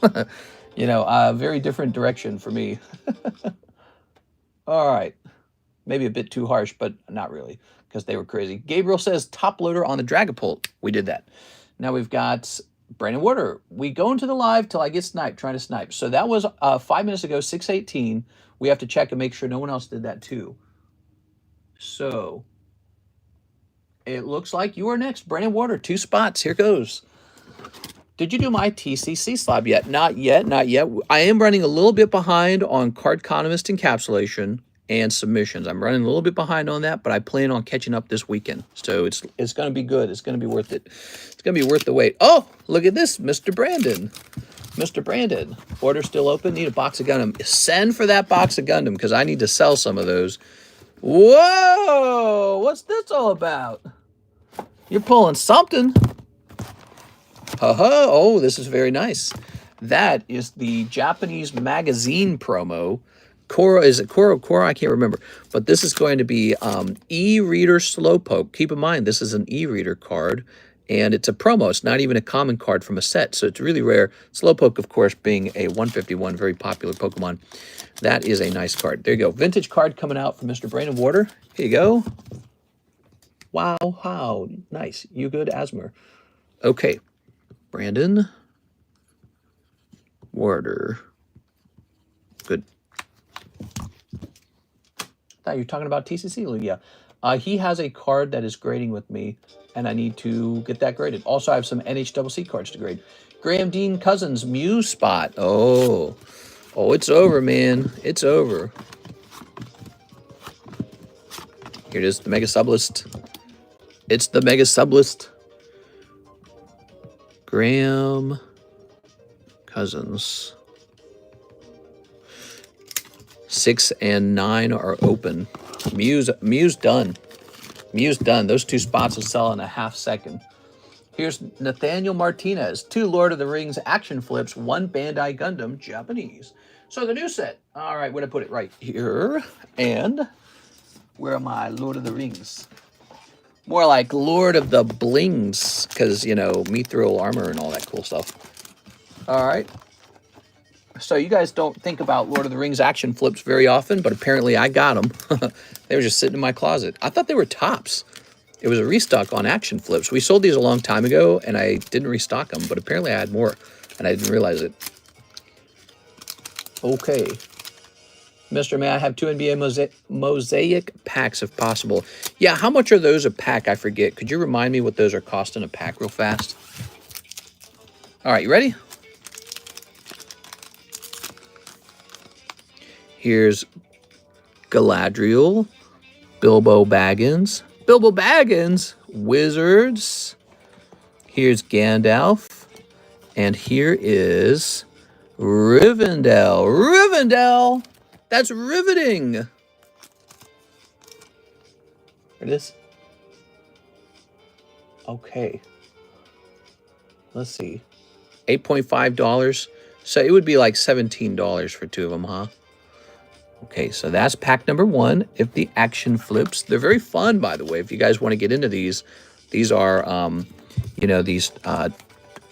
you know, a very different direction for me. All right. Maybe a bit too harsh, but not really, because they were crazy. Gabriel says, top loader on the Dragapult. We did that. Now we've got Brandon Warder. We go into the live till I get sniped, trying to snipe. So that was 5 minutes ago, 6:18. We have to check and make sure no one else did that too. So it looks like you are next. Brandon Warder, 2 spots. Here goes. Did you do my TCC slab yet? Not yet, not yet. I am running a little bit behind on Cardconomist encapsulation and submissions. I'm running a little bit behind on that, but I plan on catching up this weekend. So it's going to be good. It's going to be worth it. It's going to be worth the wait. Oh, look at this, Mr. Brandon. Mr. Brandon, order still open. Need a box of Gundam. Send for that box of Gundam because I need to sell some of those. Whoa, what's this all about? You're pulling something. Oh, this is very nice. That is the Japanese magazine promo. Koro, is it Koro? I can't remember. But this is going to be e-reader Slowpoke. Keep in mind, this is an e-reader card, and it's a promo. It's not even a common card from a set, so it's really rare. Slowpoke, of course, being a 151, very popular Pokemon. That is a nice card. There you go. Vintage card coming out from Mr. Brandon Warder. Here you go. Wow, how nice. You good, Asmer? Okay. Brandon Warder. Good. Thought you were talking about TCC. Yeah. He has a card that is grading with me, and I need to get that graded. Also, I have some NHCC cards to grade. Graham Dean Cousins, Mew spot. Oh, it's over, man. It's over. Here it is, the Mega Sublist. It's the Mega Sublist. Graham cousins. 6 and 9 are open. Mew's done. Mew's done. Those 2 spots will sell in a half second. Here's Nathaniel Martinez. 2 Lord of the Rings action flips, 1 Bandai Gundam Japanese. So the new set. All right, where'd I put it? Right here. And where are my Lord of the Rings? More like Lord of the Blings, because, you know, mithril armor and all that cool stuff. All right. So you guys don't think about Lord of the Rings action flips very often, but apparently I got them. They were just sitting in my closet. I thought they were tops. It was a restock on action flips. We sold these a long time ago, and I didn't restock them, but apparently I had more, and I didn't realize it. Okay. Mister, may I have 2 NBA mosaic packs if possible? Yeah, how much are those a pack? I forget. Could you remind me what those are costing a pack real fast? All right, you ready? Here's Galadriel, Bilbo Baggins. Bilbo Baggins, Wizards. Here's Gandalf. And here is Rivendell. Rivendell! That's riveting! There it is. Okay. Let's see. $8.5. So it would be like $17 for 2 of them, huh? Okay, so that's pack number 1. If the action flips, they're very fun, by the way. If you guys want to get into these are, you know, these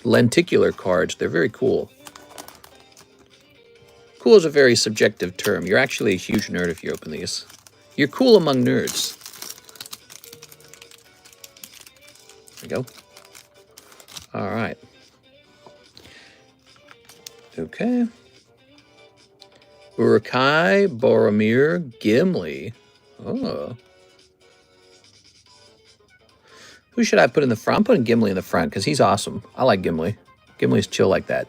lenticular cards. They're very cool. Cool is a very subjective term. You're actually a huge nerd if you open these. You're cool among nerds. There we go. All right. Okay. Urukai, Boromir, Gimli. Oh. Who should I put in the front? I'm putting Gimli in the front because he's awesome. I like Gimli. Gimli's chill like that.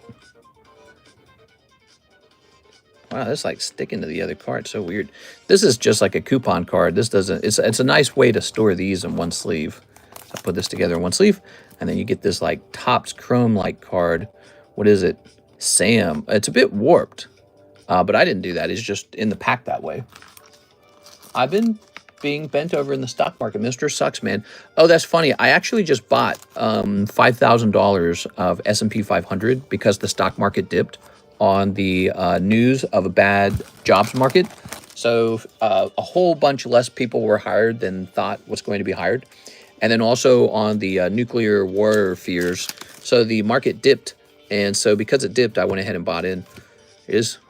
Wow, that's like sticking to the other card. So weird. This is just like a coupon card. This doesn't... It's a nice way to store these in one sleeve. So I put this together in one sleeve. And then you get this like Topps Chrome-like card. What is it? Sam. It's a bit warped. But I didn't do that. It's just in the pack that way. I've been being bent over in the stock market. Mr. Sucks, man. Oh, that's funny. I actually just bought $5,000 of S&P 500 because the stock market dipped on the news of a bad jobs market. So a whole bunch less people were hired than thought was going to be hired. And then also on the nuclear war fears. So the market dipped. And so because it dipped, I went ahead and bought in.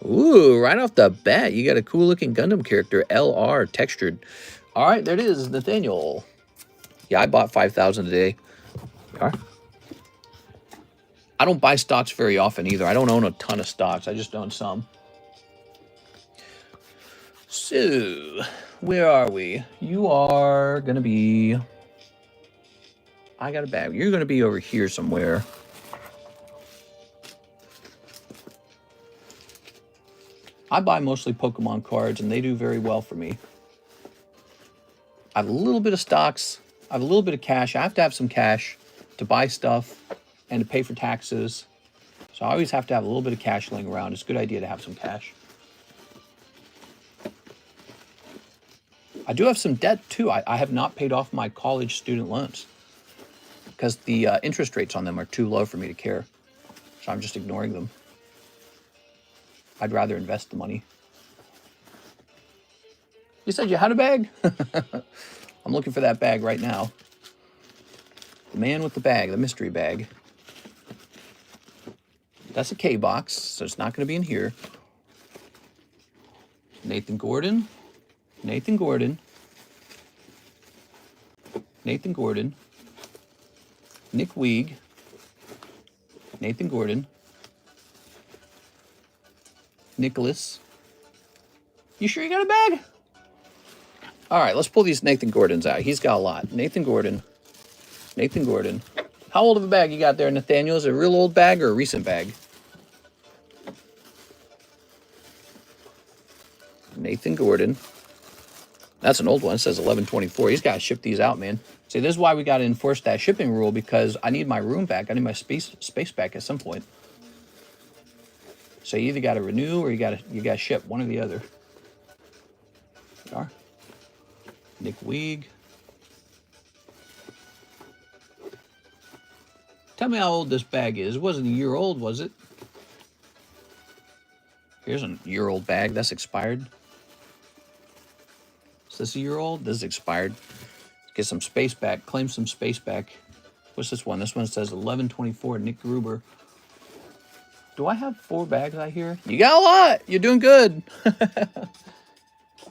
Ooh, right off the bat, you got a cool looking Gundam character, LR textured. All right, there it is, Nathaniel. Yeah, I bought 5,000 today. All right. I don't buy stocks very often either. I don't own a ton of stocks. I just own some. So, where are we? You are going to be... I got a bag. You're going to be over here somewhere. I buy mostly Pokemon cards, and they do very well for me. I have a little bit of stocks. I have a little bit of cash. I have to have some cash to buy stuff and to pay for taxes. So I always have to have a little bit of cash laying around. It's a good idea to have some cash. I do have some debt, too. I have not paid off my college student loans because the interest rates on them are too low for me to care. So I'm just ignoring them. I'd rather invest the money. You said you had a bag? I'm looking for that bag right now. The man with the bag, the mystery bag. That's a K box, so it's not going to be in here. Nathan Gordon. Nathan Gordon. Nathan Gordon. Nick Weig. Nathan Gordon. Nicholas. You sure you got a bag? All right, let's pull these Nathan Gordons out. He's got a lot. Nathan Gordon. Nathan Gordon. How old of a bag you got there, Nathaniel? Is it a real old bag or a recent bag? Nathan Gordon. That's an old one. It says 11/24. He's got to ship these out, man. See, this is why we got to enforce that shipping rule, because I need my room back. I need my space back at some point. So you either got to renew or you got to ship, one or the other. There we are. Nick Weeg. Tell me how old this bag is. It wasn't a year old, was it? Here's a year-old bag. That's expired. Is this a year old? This is expired. Get some space back. Claim some space back. What's this one? This one says 1124 Nick Gruber. Do I have 4 bags I hear? You got a lot. You're doing good.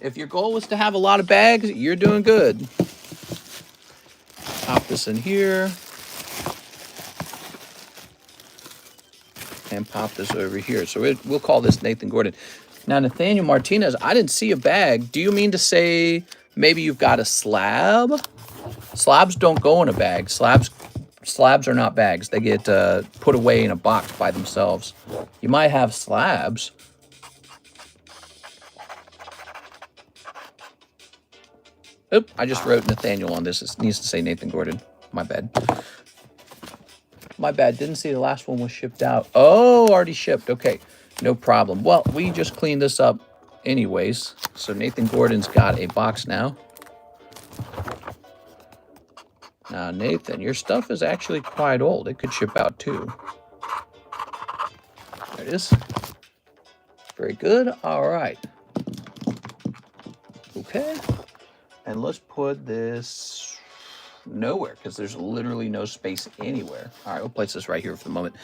If your goal was to have a lot of bags, you're doing good. Pop this in here. And pop this over here. So we'll call this Nathan Gordon. Now, Nathaniel Martinez, I didn't see a bag. Do you mean to say maybe you've got a slab? Slabs don't go in a bag. Slabs are not bags. They get put away in a box by themselves. You might have slabs. Oop, I just wrote Nathaniel on this. It needs to say Nathan Gordon. My bad. My bad. Didn't see the last one was shipped out. Oh, already shipped. Okay, no problem. Well, we just cleaned this up anyways. So Nathan Gordon's got a box now. Now, Nathan, your stuff is actually quite old. It could ship out too. There it is. Very good. All right. Okay. And let's put this nowhere because there's literally no space anywhere. All right, we'll place this right here for the moment.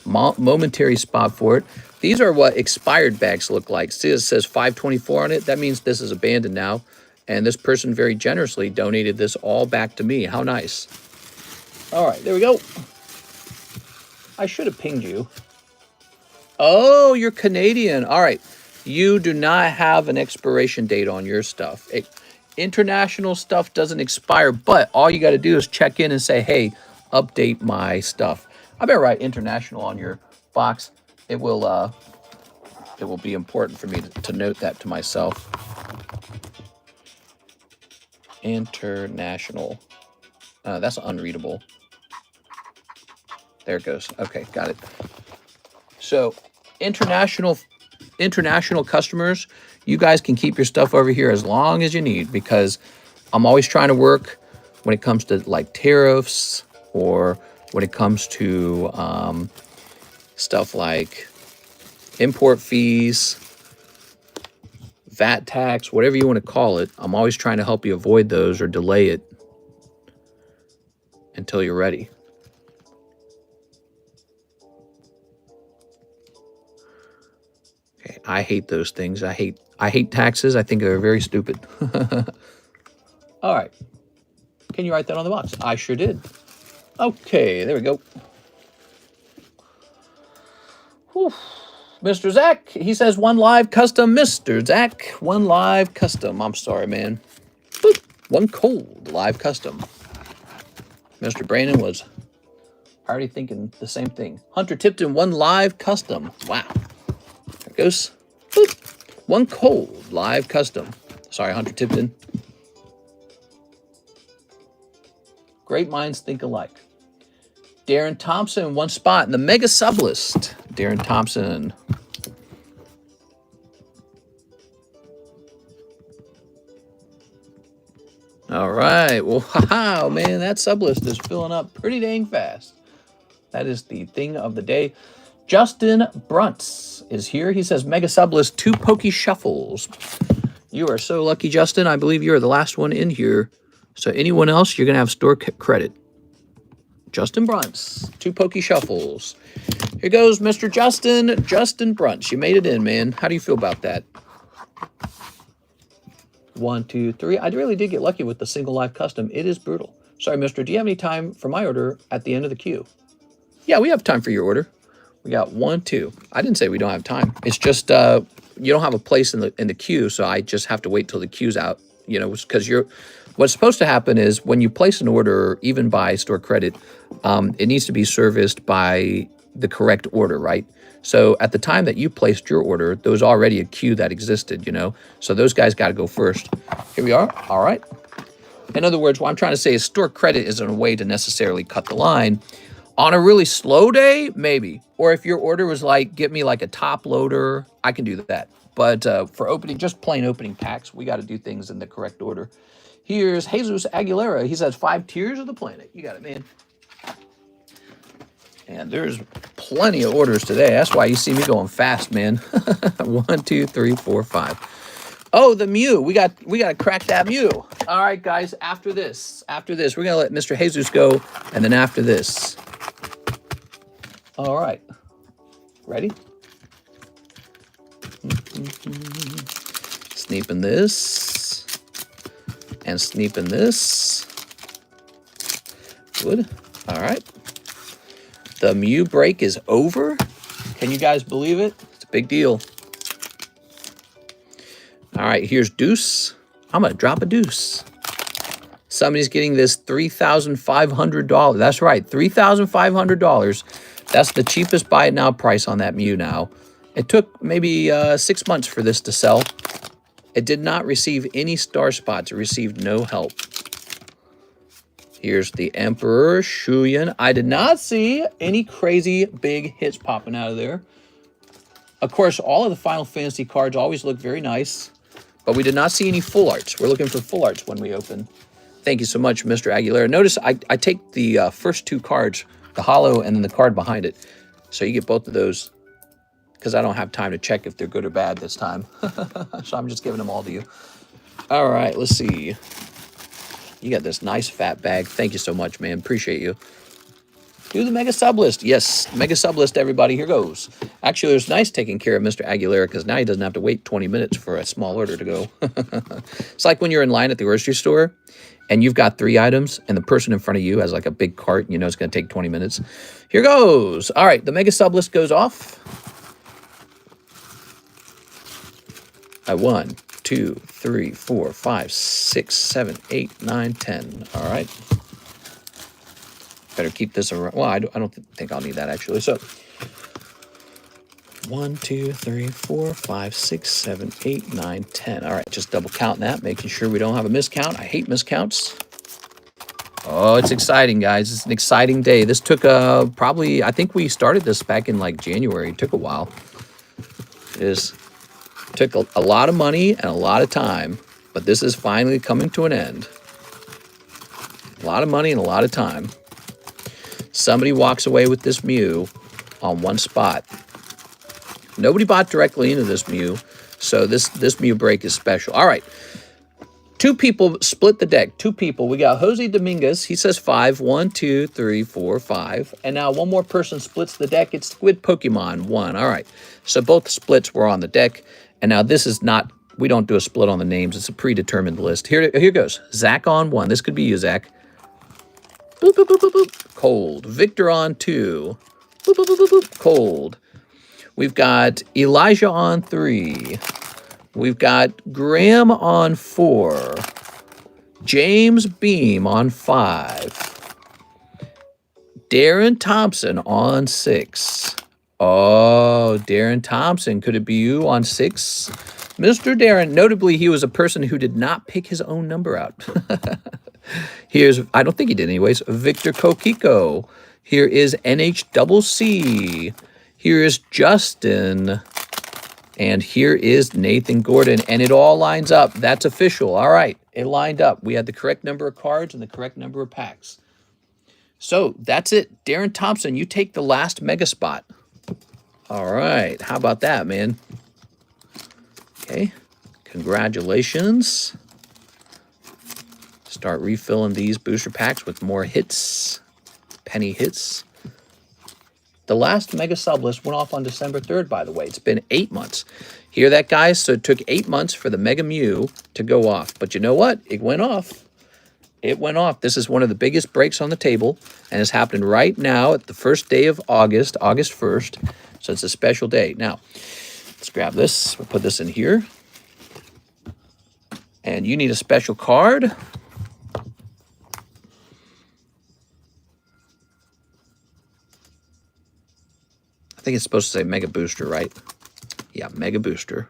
Momentary spot for it. These are what expired bags look like. See, it says 524 on it. That means this is abandoned now. And this person very generously donated this all back to me. How nice. All right, there we go. I should have pinged you. Oh, you're Canadian. All right. You do not have an expiration date on your stuff. International stuff doesn't expire, but all you got to do is check in and say, hey, update my stuff. I better write international on your box. It will be important for me to note that to myself. International. That's unreadable. There it goes. Okay, got it. So international customers, you guys can keep your stuff over here as long as you need because I'm always trying to work when it comes to like tariffs or when it comes to stuff like import fees, VAT tax, whatever you want to call it. I'm always trying to help you avoid those or delay it until you're ready. Okay, I hate those things. I hate taxes. I think they're very stupid. All right. Can you write that on the box? I sure did. Okay, there we go. Whew. Mr. Zach, he says 1 live custom. Mr. Zach, 1 live custom. I'm sorry, man. Boop. 1 cold live custom. Mr. Brandon was already thinking the same thing. Hunter Tipton, 1 live custom. Wow. There it goes. Boop. 1 cold live custom. Sorry, Hunter Tipton. Great minds think alike. Darren Thompson, 1 spot in the mega sublist. Darren Thompson. All right. Well, wow, man, that sublist is filling up pretty dang fast. That is the thing of the day. Justin Bruntz is here. He says, mega sublist, 2 pokey shuffles. You are so lucky, Justin. I believe you are the last one in here. So anyone else, you're going to have store credit. Justin Bruntz, 2 pokey shuffles. Here goes Mr. Justin Bruntz. You made it in, man. How do you feel about that? 1, 2, 3. I really did get lucky with the single live custom. It is brutal. Sorry, mister. Do you have any time for my order at the end of the queue? Yeah, we have time for your order. We got 1, 2. I didn't say we don't have time. It's just you don't have a place in the queue, so I just have to wait till the queue's out. You know, because what's supposed to happen is when you place an order, even by store credit, it needs to be serviced by the correct order, right? So at the time that you placed your order, there was already a queue that existed, you know? So those guys got to go first. Here we are. All right. In other words, what I'm trying to say is store credit isn't a way to necessarily cut the line. On a really slow day, maybe. Or if your order was like, get me like a top loader, I can do that. But for opening, just plain opening packs, we got to do things in the correct order. Here's Jesus Aguilera. He says 5 tiers of the planet. You got it, man. And there's plenty of orders today. That's why you see me going fast, man. 1, 2, 3, 4, 5. Oh, the Mew. We got to crack that Mew. All right, guys. After this, we're gonna let Mr. Jesus go, and then after this. All right. Ready? Sneeping this. And sneeping this. Good. All right. The Mew break is over. Can you guys believe it? It's a big deal. All right, here's Deuce. I'm going to drop a Deuce. Somebody's getting this $3,500. That's right, $3,500. That's the cheapest buy it now price on that Mew now. It took maybe 6 months for this to sell. It did not receive any star spots. It received no help. Here's the Emperor Shuyan. I did not see any crazy big hits popping out of there. Of course, all of the Final Fantasy cards always look very nice, but we did not see any full arts. We're looking for full arts when we open. Thank you so much, Mr. Aguilera. Notice I take the first 2 cards, the holo and then the card behind it. So you get both of those because I don't have time to check if they're good or bad this time. So I'm just giving them all to you. All right, let's see. You got this nice fat bag. Thank you so much, man. Appreciate you. Do the Mega Sublist. Yes, Mega Sublist, everybody. Here goes. Actually, it was nice taking care of Mr. Aguilera because now he doesn't have to wait 20 minutes for a small order to go. It's like when you're in line at the grocery store and you've got 3 items and the person in front of you has like a big cart and you know it's going to take 20 minutes. Here goes. All right, the Mega Sublist goes off. 1, 2, 3, 4, 5, 6, 7, 8, 9, 10. All right. Better keep this around. Well, I don't think I'll need that actually. So 1, 2, 3, 4, 5, 6, 7, 8, 9, 10. All right, just double counting that, making sure we don't have a miscount. I hate miscounts. Oh, it's exciting, guys. It's an exciting day. This took probably, I think we started this back in like January. It took a while. It took a lot of money and a lot of time, but this is finally coming to an end. A lot of money and a lot of time. Somebody walks away with this Mew on one spot. Nobody bought directly into this Mew, so this Mew break is special. All right. 2 people split the deck. 2 people. We got Jose Dominguez. He says 5. 1, 2, 3, 4, 5. And now one more person splits the deck. It's Squid Pokemon 1. All right. So both splits were on the deck. And now this is not, we don't do a split on the names. It's a predetermined list. Here goes. Zach on 1. This could be you, Zach. Boop, boop, boop, boop, boop. Cold. Victor on 2. Boop, boop, boop, boop, boop. Cold. We've got Elijah on 3. We've got Graham on 4. James Beam on 5. Darren Thompson on 6. Oh, Darren Thompson. Could it be you on 6? Mr. Darren, notably, he was a person who did not pick his own number out. Here's, I don't think he did anyways, Victor Kokiko. Here is NHCC. Here is Justin. And here is Nathan Gordon. And it all lines up. That's official. All right. It lined up. We had the correct number of cards and the correct number of packs. So that's it. Darren Thompson, you take the last mega spot. All right. How about that, man? Okay. Congratulations. Start refilling these booster packs with more hits. Penny hits. The last Mega Sublist went off on December 3rd, by the way. It's been 8 months. Hear that, guys? So it took 8 months for the Mega Mew to go off. But you know what? It went off. It went off. This is one of the biggest breaks on the table, and it's happening right now at the first day of August, August 1st. So it's a special day. Now, let's grab this. We'll put this in here. And you need a special card. I think it's supposed to say Mega Booster, right? Yeah, Mega Booster.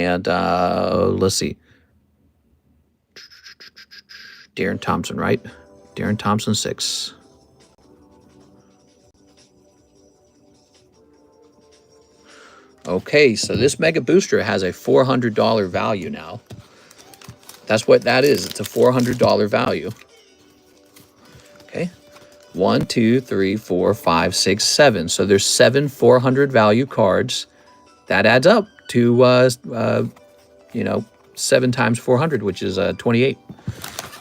And let's see. Darren Thompson, right? Darren Thompson 6. Okay, so this Mega Booster has a $400 value now. That's what that is. It's a $400 value. Okay. 1, 2, 3, 4, 5, 6, 7. So there's 7 400 value cards. That adds up to, you know, 7 times 400, which is 28.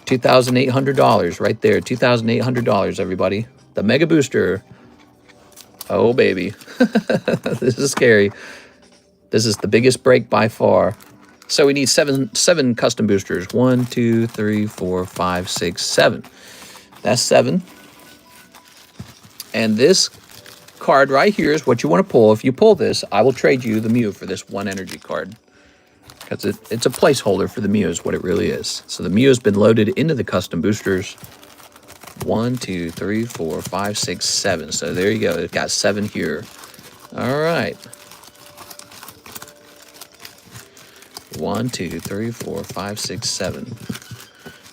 $2,800 right there. $2,800, everybody. The Mega Booster. Oh, baby. This is scary. This is the biggest break by far. So we need seven custom boosters. 1, 2, 3, 4, 5, 6, 7. That's 7. And this card right here is what you want to pull. If you pull this, I will trade you the Mew for this 1 energy card. Because it's a placeholder for the Mew is what it really is. So the Mew has been loaded into the custom boosters. 1, 2, 3, 4, 5, 6, 7. So there you go. It's got 7 here. All right. 1, 2, 3, 4, 5, 6, 7.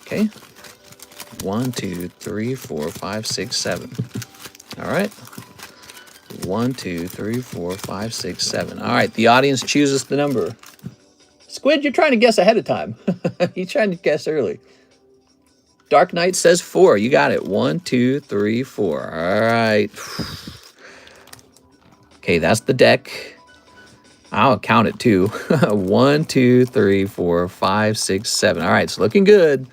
Okay. 1, 2, 3, 4, 5, 6, 7. All right. 1, 2, 3, 4, 5, 6, 7. All right. The audience chooses the number. Squid, you're trying to guess ahead of time. You're trying to guess early. Dark Knight says 4. You got it. 1, 2, 3, 4. All right. Okay, that's the deck. I'll count it too. 1, 2, 3, 4, 5, 6, 7. All right, it's looking good.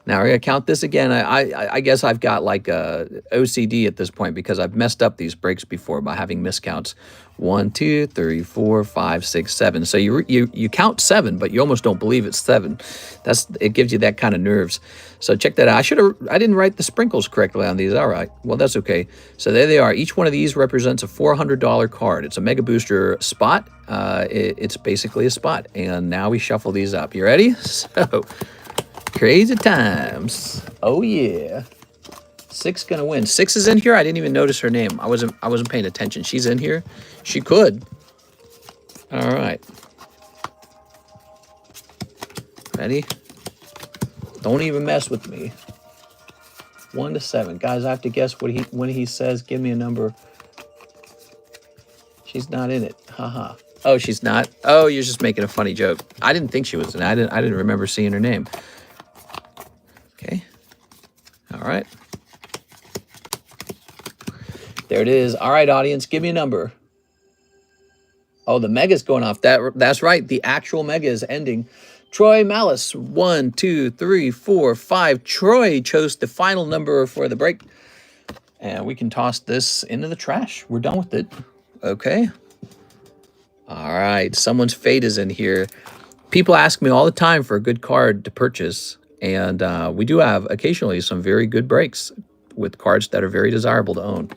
Now we're gonna count this again. I guess I've got like a OCD at this point because I've messed up these breaks before by having miscounts. 1, 2, 3, 4, 5, 6, 7. So you count 7, but you almost don't believe it's 7. It gives you that kind of nerves. So check that out. I didn't write the sprinkles correctly on these. All right, well that's okay. So there they are. Each one of these represents a $400 card. It's a Mega Booster spot. It's basically a spot. And now we shuffle these up. You ready? So. Crazy times. Oh yeah. 6 gonna win. 6 is in here. I didn't even notice her name. I wasn't paying attention. She's in here. She could. All right. Ready? Don't even mess with me. 1 to 7. Guys, I have to guess when he says give me a number. She's not in it. Haha. Oh, she's not. Oh, you're just making a funny joke. I didn't think she was in it. I didn't remember seeing her name. Okay. All right. There it is. All right, audience, give me a number. Oh, the Mega's going off. That's right. The actual Mega is ending. Troy Malice. 1, 2, 3, 4, 5. Troy chose the final number for the break. And we can toss this into the trash. We're done with it. Okay. All right. Someone's fate is in here. People ask me all the time for a good card to purchase. And we do have occasionally some very good breaks with cards that are very desirable to own.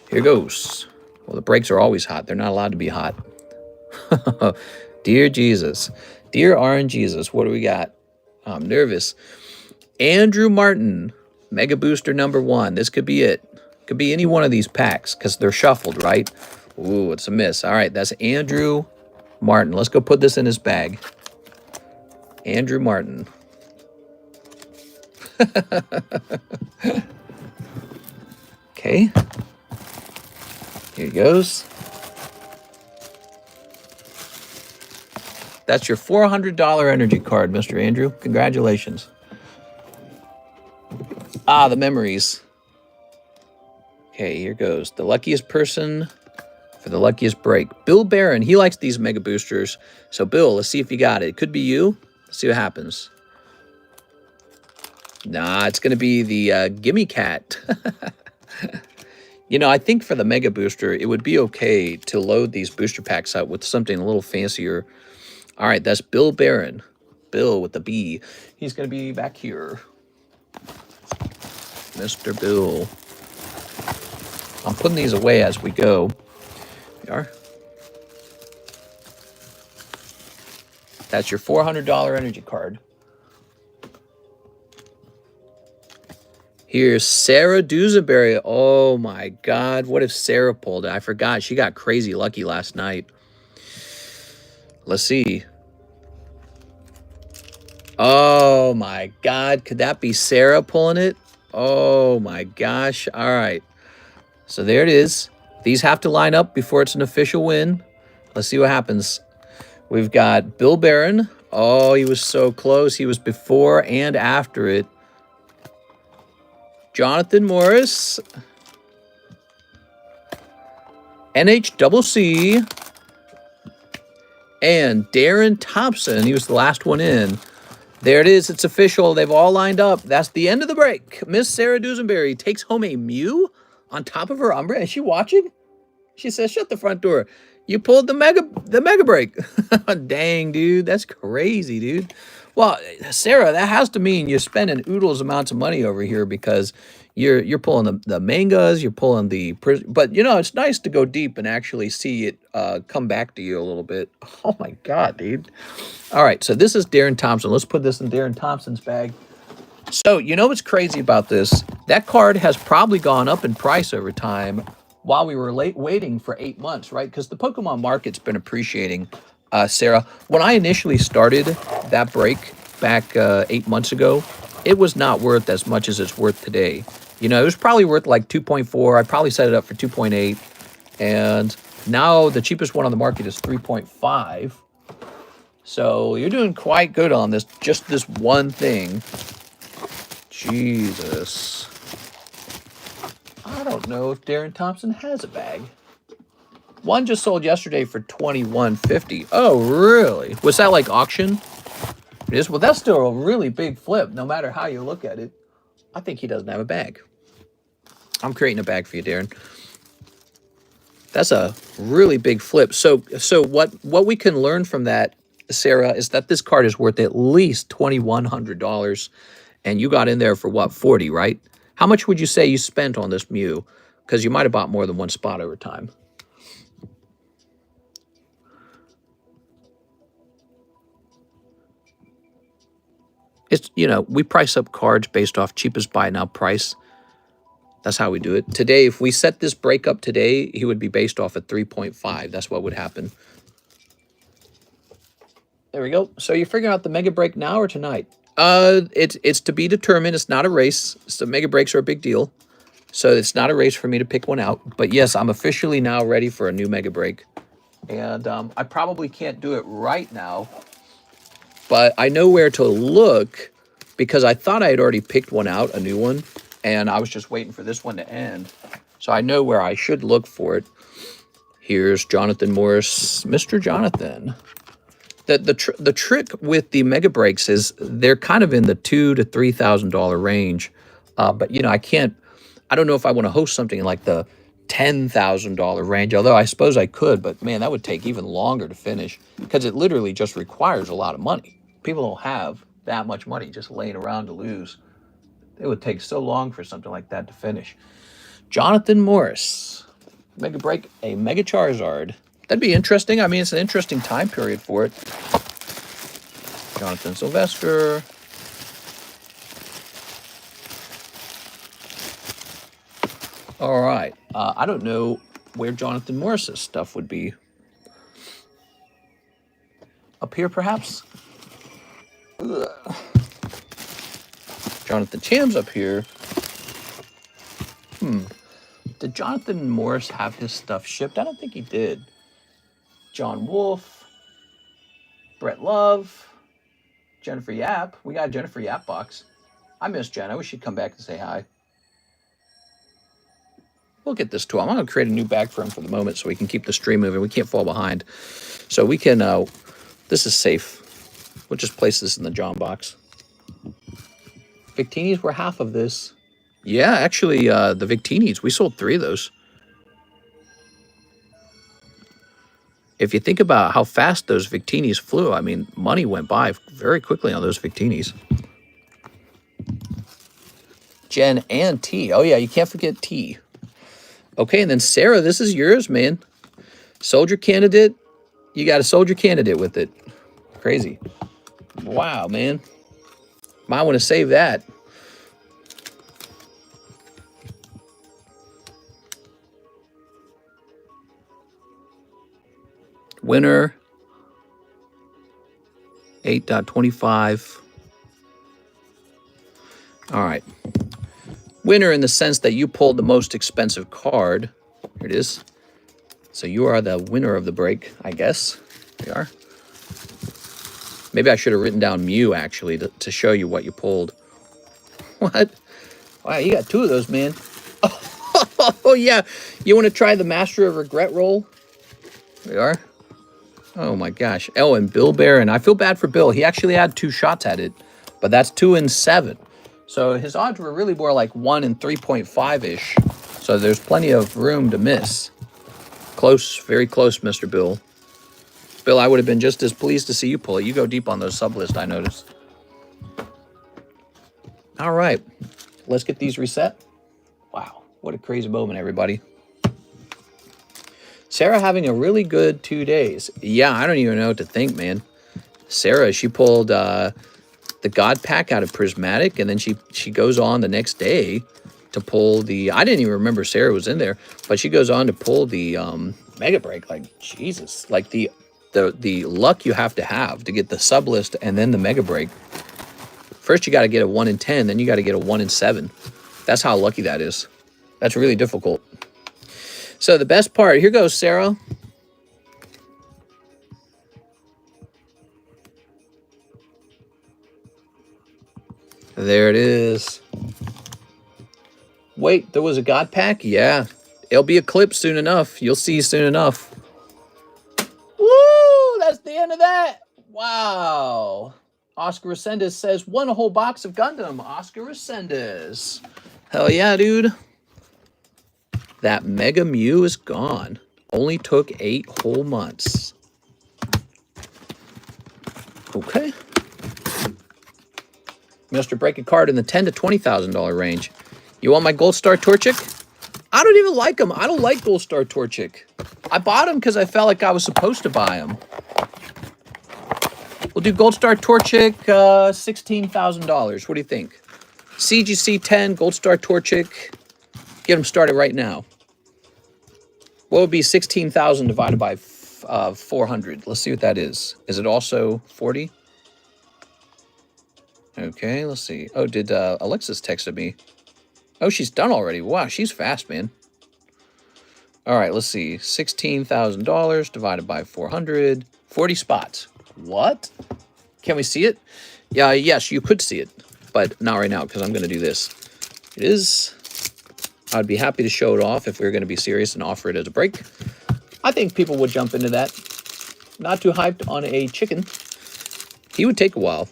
Here goes. Well, the breaks are always hot. They're not allowed to be hot. Dear Jesus. Dear RN Jesus, what do we got? I'm nervous. Andrew Martin, Mega Booster number 1. This could be it. Could be any one of these packs because they're shuffled, right? Ooh, it's a miss. All right, that's Andrew Martin. Let's go put this in his bag. Andrew Martin. Okay. Here he goes. That's your $400 energy card, Mr. Andrew. Congratulations. Ah, the memories. Okay, here goes. The luckiest person for the luckiest break. Bill Barron. He likes these Mega Boosters. So, Bill, let's see if you got it. It could be you. Let's see what happens. Nah, it's going to be the Gimme Cat. You know, I think for the Mega Booster, it would be okay to load these booster packs up with something a little fancier. All right, that's Bill Barron. Bill with the B. He's going to be back here. Mr. Bill. I'm putting these away as we go. Here we are. That's your $400 energy card. Here's Sarah Dusenberry. Oh my God. What if Sarah pulled it? I forgot. She got crazy lucky last night. Let's see. Oh my God. Could that be Sarah pulling it? Oh my gosh. All right. So there it is. These have to line up before it's an official win. Let's see what happens. We've got Bill Barron. Oh, he was so close. He was before and after it. Jonathan Morris. NHCC. And Darren Thompson. He was the last one in. There it is. It's official. They've all lined up. That's the end of the break. Miss Sarah Dusenberry takes home a Mew on top of her Umbra. Is she watching? She says, shut the front door. You pulled the mega break. Dang, dude. That's crazy, dude. Well, Sarah, that has to mean you're spending oodles amounts of money over here because you're pulling the mangas, you're pulling the... But, you know, it's nice to go deep and actually see it come back to you a little bit. Oh, my God, dude. All right, so this is Darren Thompson. Let's put this in Darren Thompson's bag. So, you know what's crazy about this? That card has probably gone up in price over time while we were waiting for 8 months, right? Because the Pokemon market's been appreciating, Sarah. When I initially started that break back 8 months ago, it was not worth as much as it's worth today. You know, it was probably worth like 2.4. I probably set it up for 2.8. And now the cheapest one on the market is 3.5. So you're doing quite good on this, just this one thing. Jesus. I don't know if Darren Thompson has a bag. One just sold yesterday for $21.50. Oh, really? Was that like auction? It is. Well, that's still a really big flip, no matter how you look at it. I think he doesn't have a bag. I'm creating a bag for you, Darren. That's a really big flip. So what we can learn from that, Sarah, is that this card is worth at least $2,100, and you got in there for what, 40, right? How much would you say you spent on this Mew? Because you might have bought more than one spot over time. It's, you know, we price up cards based off cheapest buy now price. That's how we do it. Today, if we set this break up today, he would be based off at 3.5. That's what would happen. There we go. So you're figuring out the mega break now or tonight? It's to be determined. It's not a race. So mega breaks are a big deal. So it's not a race for me to pick one out. But yes, I'm officially now ready for a new mega break. And I probably can't do it right now. But I know where to look because I thought I had already picked one out, a new one. And I was just waiting for this one to end. So I know where I should look for it. Here's Jonathan Morris. Mr. Jonathan. The trick with the mega breaks is they're kind of in the $2,000 to $3,000 range. But, you know, I don't know if I want to host something like the $10,000 range, although I suppose I could. But, man, that would take even longer to finish because it literally just requires a lot of money. People don't have that much money just laying around to lose. It would take so long for something like that to finish. Jonathan Morris. Mega break, a Mega Charizard. That'd be interesting. I mean, it's an interesting time period for it. Jonathan Sylvester. All right. I don't know where Jonathan Morris's stuff would be. Up here, perhaps? Ugh. Jonathan Cham's up here. Did Jonathan Morris have his stuff shipped? I don't think he did. John Wolf. Brett Love. Jennifer Yap. We got a Jennifer Yap box. I miss Jen. I wish she'd come back and say hi. We'll get this to him. I'm going to create a new bag for him for the moment so we can keep the stream moving. We can't fall behind. So we can, this is safe. We'll just place this in the John box. Victinis were half of this. Yeah, actually, the Victinis, we sold 3 of those. If you think about how fast those Victinis flew, I mean, money went by very quickly on those Victinis. Jen and T. Oh, yeah, you can't forget T. Okay, and then Sarah, this is yours, man. Soldier candidate. You got a soldier candidate with it. Crazy. Wow, man. Might want to save that. Winner. 8.25. All right. Winner in the sense that you pulled the most expensive card. Here it is. So you are the winner of the break, I guess. There you are. Maybe I should have written down Mew, actually, to show you what you pulled. What? Wow, you got 2 of those, man. Oh, yeah. You want to try the Master of Regret roll? There you are. Oh, my gosh. Oh, and Bill Barron. I feel bad for Bill. He actually had 2 shots at it, but that's 2 in 7. So his odds were really more like 1 in 3.5-ish. So there's plenty of room to miss. Close, very close, Mr. Bill. Bill, I would have been just as pleased to see you pull it. You go deep on those sublists, I noticed. All right. Let's get these reset. Wow. What a crazy moment, everybody. Sarah having a really good 2 days. Yeah, I don't even know what to think, man. Sarah, she pulled the God Pack out of Prismatic, and then she goes on the next day to pull the... I didn't even remember Sarah was in there, but she goes on to pull the Mega Break. Like, Jesus. Like, the luck you have to get the sublist and then the Mega Break. First, you got to get a 1 in 10, then you got to get a 1 in 7. That's how lucky that is. That's really difficult. So the best part, here goes Sarah. There it is. Wait, there was a God Pack? Yeah. It'll be a clip soon enough. You'll see soon enough. Woo! That's the end of that. Wow. Oscar Resendez says, won a whole box of Gundam. Oscar Resendez. Hell yeah, dude. That Mega Mew is gone. Only took 8 whole months. Okay. Mr. Break a card in the $10,000 to $20,000 range. You want my Gold Star Torchic? I don't even like them. I don't like Gold Star Torchic. I bought them because I felt like I was supposed to buy them. We'll do Gold Star Torchic, $16,000. What do you think? CGC 10, Gold Star Torchic. Get them started right now. What would be 16,000 divided by 400? Let's see what that is. Is it also 40? Okay, let's see. Oh, did Alexis texted me? Oh, she's done already. Wow, she's fast, man. All right, let's see. $16,000 divided by 400. 40 spots. What? Can we see it? Yeah, yes, you could see it, but not right now because I'm going to do this. It is. I'd be happy to show it off if we were going to be serious and offer it as a break. I think people would jump into that. Not too hyped on a chicken. He would take a while.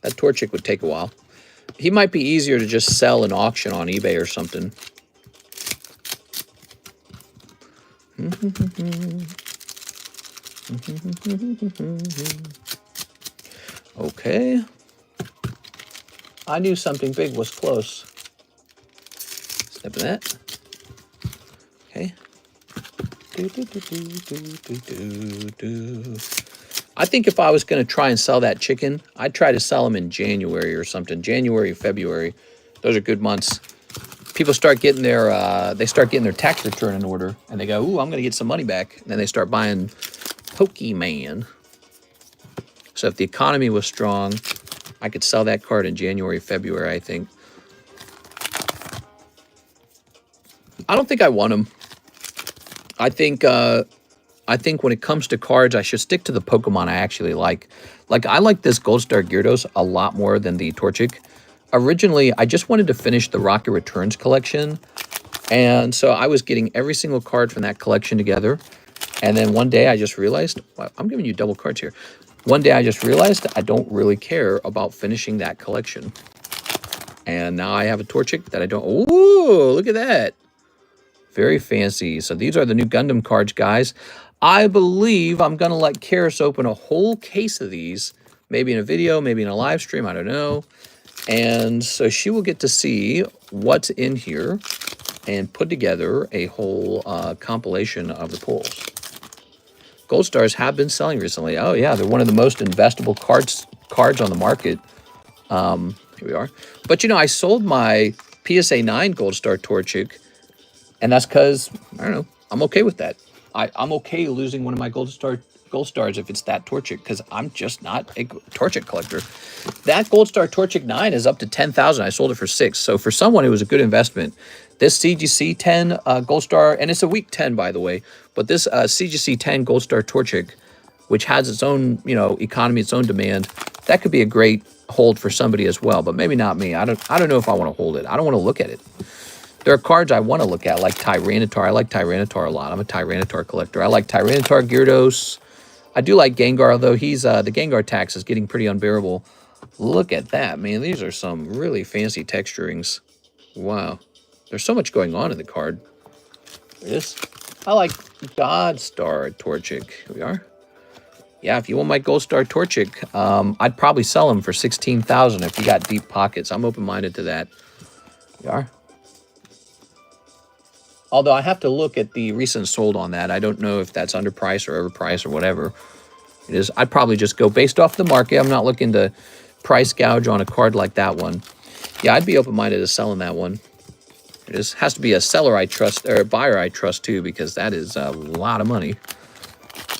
That Torchic would take a while. He might be easier to just sell an auction on eBay or something. Okay. I knew something big was close. Snip that. Okay. I think if I was going to try and sell that chicken, I'd try to sell them in January or something. January, February. Those are good months. People start getting their tax return in order, and they go, ooh, I'm going to get some money back. And then they start buying Pokemon. So if the economy was strong, I could sell that card in January, February, I think. I don't think I want them. I think when it comes to cards, I should stick to the Pokemon I actually like. Like, I like this Gold Star Gyarados a lot more than the Torchic. Originally, I just wanted to finish the Rocket Returns collection. And so I was getting every single card from that collection together. And then one day I just realized, well, I'm giving you double cards here. One day I just realized I don't really care about finishing that collection. And now I have a Torchic that I don't... Ooh, look at that. Very fancy. So these are the new Gundam cards, guys. I believe I'm going to let Karis open a whole case of these. Maybe in a video, maybe in a live stream, I don't know. And so she will get to see what's in here and put together a whole compilation of the pulls. Gold Stars have been selling recently. Oh, yeah, they're one of the most investable cards on the market. Here we are. But, you know, I sold my PSA 9 Gold Star Torchic, and that's because, I don't know, I'm okay with that. I'm okay losing one of my Gold Star gold stars if it's that Torchic, because I'm just not a Torchic collector. That Gold Star Torchic 9 is up to 10,000. I sold it for 6. So for someone, it was a good investment. This CGC 10 Gold Star, and it's a week 10, by the way, but this CGC 10 Gold Star Torchic, which has its own, you know, economy, its own demand, that could be a great hold for somebody as well, but maybe not me. I don't know if I want to hold it. I don't want to look at it. There are cards I want to look at, like Tyranitar. I like Tyranitar a lot. I'm a Tyranitar collector. I like Tyranitar, Gyarados. I do like Gengar, although he's the Gengar tax is getting pretty unbearable. Look at that, man. These are some really fancy texturings. Wow. There's so much going on in the card. This, I like God Star Torchic. Here we are. Yeah, if you want my Gold Star Torchic, I'd probably sell him for 16,000 if you got deep pockets. I'm open-minded to that. Here we are. Although I have to look at the recent sold on that. I don't know if that's underpriced or overpriced or whatever it is. I'd probably just go based off the market. I'm not looking to price gouge on a card like that one. Yeah, I'd be open-minded to selling that one. It is, has to be a seller I trust, or a buyer I trust too, because that is a lot of money.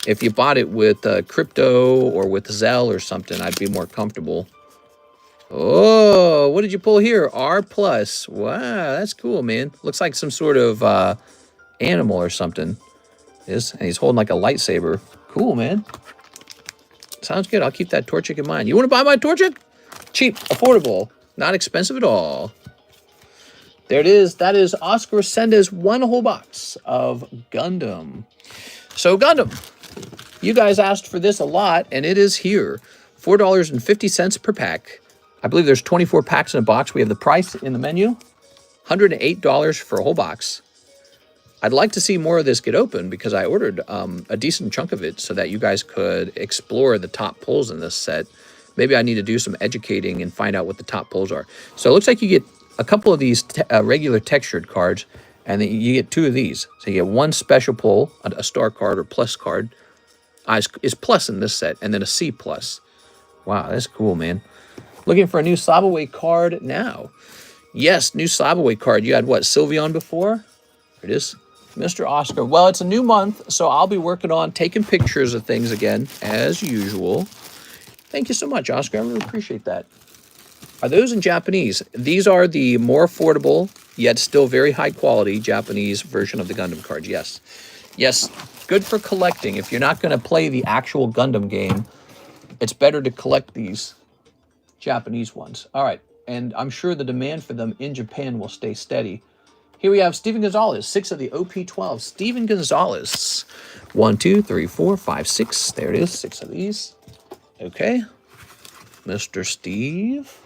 If you bought it with crypto or with ZELLE or something, I'd be more comfortable. Oh, what did you pull here? R+. Wow, that's cool, man. Looks like some sort of animal or something. And he's holding like a lightsaber. Cool, man. Sounds good. I'll keep that Torchic in mind. You want to buy my Torchic? Cheap, affordable, not expensive at all. There it is. That is Oscar Senda's one whole box of Gundam. So Gundam, you guys asked for this a lot, and it is here. $4.50 per pack. I believe there's 24 packs in a box. We have the price in the menu. $108 for a whole box. I'd like to see more of this get open because I ordered a decent chunk of it so that you guys could explore the top pulls in this set. Maybe I need to do some educating and find out what the top pulls are. So it looks like you get a couple of these regular textured cards, and then you get 2 of these. So you get one special pull, a star card or plus card. Is plus in this set, and then a C+. Wow, that's cool, man. Looking for a new Slab Away card now. Yes, new Slab Away card. You had, what, Sylveon before? Here it is. Mr. Oscar. Well, it's a new month, so I'll be working on taking pictures of things again, as usual. Thank you so much, Oscar. I really appreciate that. Are those in Japanese? These are the more affordable, yet still very high quality Japanese version of the Gundam cards. Yes. Yes, good for collecting. If you're not going to play the actual Gundam game, it's better to collect these Japanese ones. All right, and I'm sure the demand for them in Japan will stay steady. Here we have Steven Gonzalez, 6 of the OP12. Steven Gonzalez. 1, 2, 3, 4, 5, 6. There it is, 6 of these. Okay. Mr. Steve.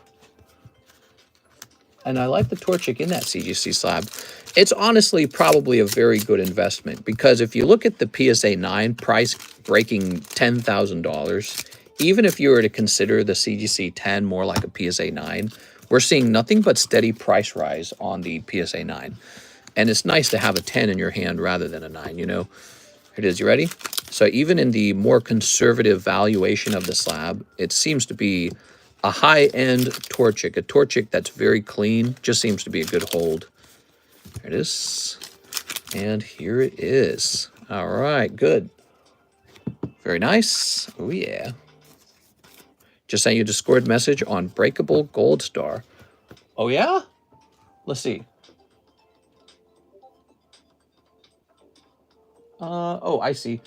And I like the Torchic in that CGC slab. It's honestly probably a very good investment because if you look at the PSA 9 price breaking $10,000, even if you were to consider the CGC 10 more like a PSA 9, we're seeing nothing but steady price rise on the PSA 9. And it's nice to have a 10 in your hand rather than a 9, you know. Here it is. You ready? So even in the more conservative valuation of the slab, it seems to be a high-end Torchic. A Torchic that's very clean. Just seems to be a good hold. There it is. And here it is. All right, good. Very nice. Oh, yeah. Just sent you a Discord message on Breakable Gold Star. Oh, yeah? Let's see. Oh, I see.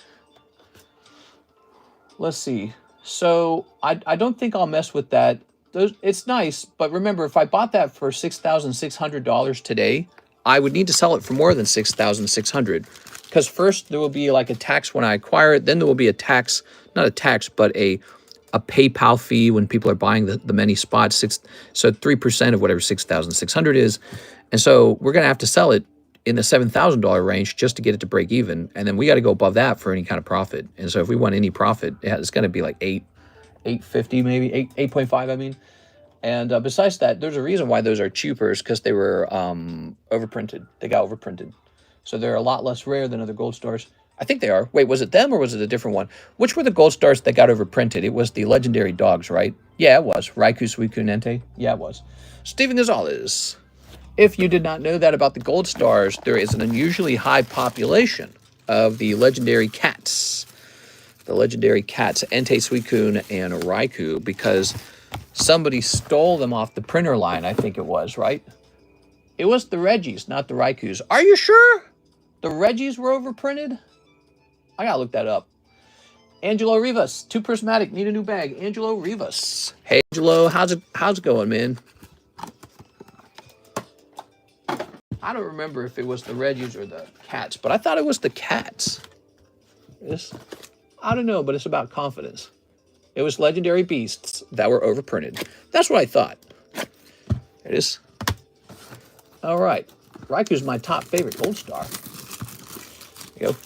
Let's see. So I don't think I'll mess with that. It's nice, but remember, if I bought that for $6,600 today, I would need to sell it for more than $6,600. Because first there will be like a tax when I acquire it. Then there will be a tax, not a tax, but a PayPal fee when people are buying the many spots. So 3% of whatever 6,600 is. And so we're going to have to sell it in the $7,000 range just to get it to break even. And then we got to go above that for any kind of profit. And so if we want any profit, it's going to be like 850 maybe, 8.5, I mean. And besides that, there's a reason why those are cheaper, is because they were overprinted. They got overprinted. So they're a lot less rare than other gold stars. I think they are. Wait, was it them or was it a different one? Which were the gold stars that got overprinted? It was the legendary dogs, right? Yeah, it was. Raikou, Suicune, Nente. Yeah, it was. Steven Gonzalez. If you did not know that about the gold stars, there is an unusually high population of the legendary cats. The legendary cats, Entei Suicune and Raikou, because somebody stole them off the printer line, I think it was, right? It was the Reggies, not the Raikous. Are you sure the Reggies were overprinted? I gotta look that up. Angelo Rivas, 2 prismatic, need a new bag. Angelo Rivas. Hey, Angelo, how's it going, man? I don't remember if it was the Reggies or the cats, but I thought it was the cats. I don't know, but it's about confidence. It was legendary beasts that were overprinted. That's what I thought. There it is. All right. Raikou's my top favorite gold star. There you go.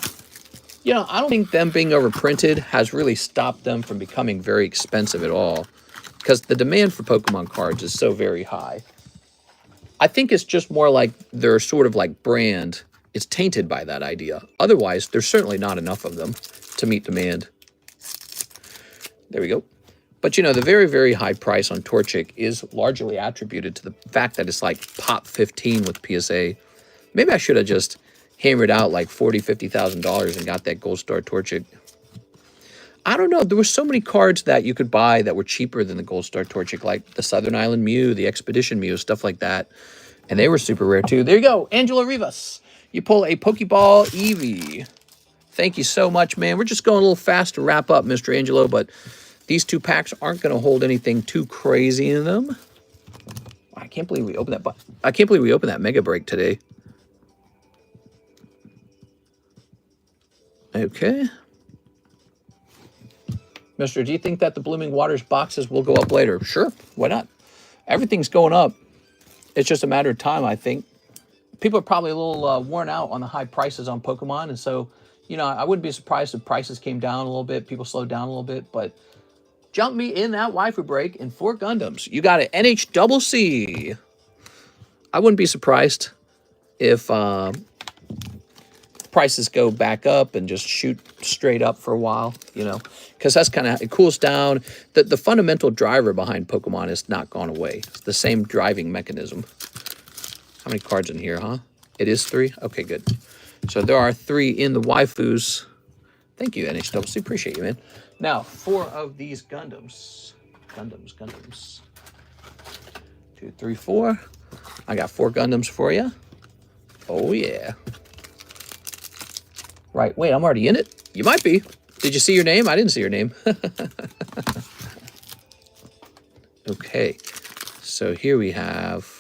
You know, I don't think them being overprinted has really stopped them from becoming very expensive at all, because the demand for Pokemon cards is so very high. I think it's just more like their sort of like brand is tainted by that idea. Otherwise, there's certainly not enough of them to meet demand. There we go. But, you know, the very, very high price on Torchic is largely attributed to the fact that it's like pop 15 with PSA. Maybe I should have just hammered out like $40,000, $50,000 and got that Gold Star Torchic. I don't know. There were so many cards that you could buy that were cheaper than the Gold Star Torchic, like the Southern Island Mew, the Expedition Mew, stuff like that. And they were super rare too. There you go. Angelo Rivas. You pull a Pokeball Eevee. Thank you so much, man. We're just going a little fast to wrap up, Mr. Angelo, but these 2 packs aren't going to hold anything too crazy in them. I can't believe we opened that. I can't believe we opened that Mega Break today. Okay. Mister, do you think that the Blooming Waters boxes will go up later? Sure, why not? Everything's going up. It's just a matter of time, I think. People are probably a little worn out on the high prices on Pokemon, and so, you know, I wouldn't be surprised if prices came down a little bit, people slowed down a little bit, but jump me in that waifu break in 4 Gundams. You got an NHCC. I wouldn't be surprised if prices go back up and just shoot straight up for a while, you know, because that's kind of, it cools down. The fundamental driver behind Pokemon has not gone away. It's the same driving mechanism. How many cards in here, huh? It is 3? Okay, good. So there are 3 in the waifus. Thank you, NHCC. Appreciate you, man. Now, 4 of these Gundams. Gundams. 2, 3, 4. I got 4 Gundams for you. Oh, yeah. Right, wait, I'm already in it? You might be. Did you see your name? I didn't see your name. Okay, so here we have...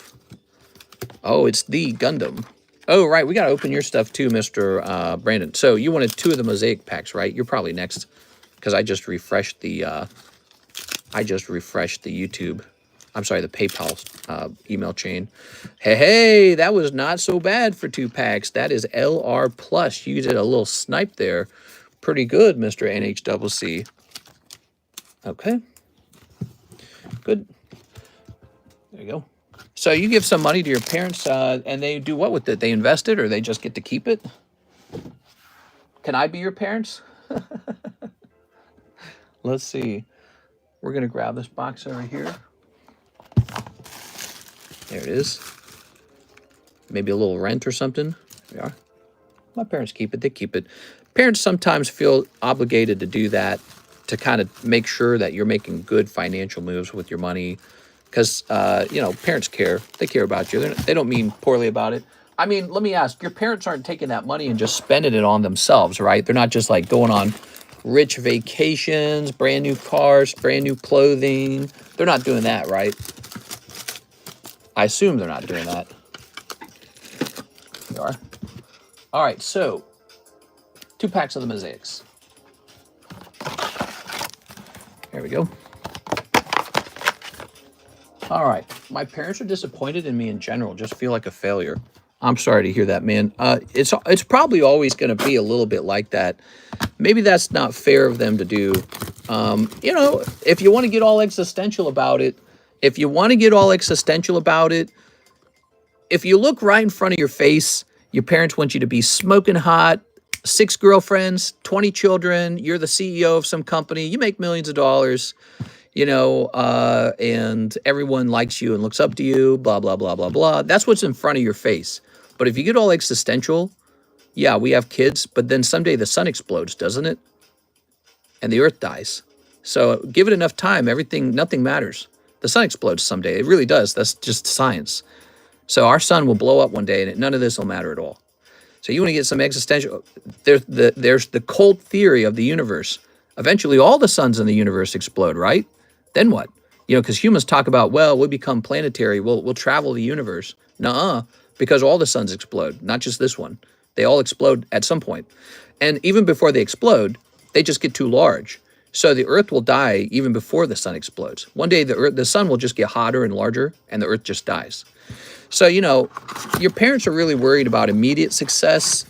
Oh, it's the Gundam. Oh, right, we got to open your stuff too, Mr. Brandon. So you wanted 2 of the Mosaic packs, right? You're probably next, because I just refreshed the YouTube. I'm sorry, the PayPal email chain. Hey, that was not so bad for 2 packs. That is LR plus. You did a little snipe there. Pretty good, Mr. NHCC. Okay. Good. There you go. So you give some money to your parents, and they do what with it? They invest it, or they just get to keep it? Can I be your parents? Let's see. We're going to grab this box over here. There it is. Maybe a little rent or something. There we are. My parents keep it. They keep it. Parents sometimes feel obligated to do that, to kind of make sure that you're making good financial moves with your money. Because, you know, parents care. They care about you. They don't mean poorly about it. I mean, let me ask. Your parents aren't taking that money and just spending it on themselves, right? They're not just, like, going on rich vacations, brand new cars, brand new clothing. They're not doing that, right? I assume they're not doing that. They are. All right, so 2 packs of the Mosaics. There we go. All right, my parents are disappointed in me in general, just feel like a failure. I'm sorry to hear that, man. It's probably always going to be a little bit like that. Maybe that's not fair of them to do. You know, if you want to get all existential about it, if you look right in front of your face, your parents want you to be smoking hot, 6 girlfriends, 20 children, you're the CEO of some company, you make millions of dollars, you know, and everyone likes you and looks up to you, blah, blah, blah, blah, blah. That's what's in front of your face. But if you get all existential, yeah, we have kids, but then someday the sun explodes, doesn't it? and the Earth dies. So give it enough time, nothing matters. The sun explodes someday. It really does. That's just science. So our sun will blow up one day, and none of this will matter at all. So you want to get some existential. There's the cold theory of the universe. Eventually, all the suns in the universe explode, right? Then what? Because humans talk about, well, we'll become planetary. We'll travel the universe. Nuh-uh, because all the suns explode, not just this one. They all explode at some point. And even before they explode, they just get too large. So the Earth will die even before the sun explodes. One day, the sun will just get hotter and larger, and the Earth just dies. So, your parents are really worried about immediate success,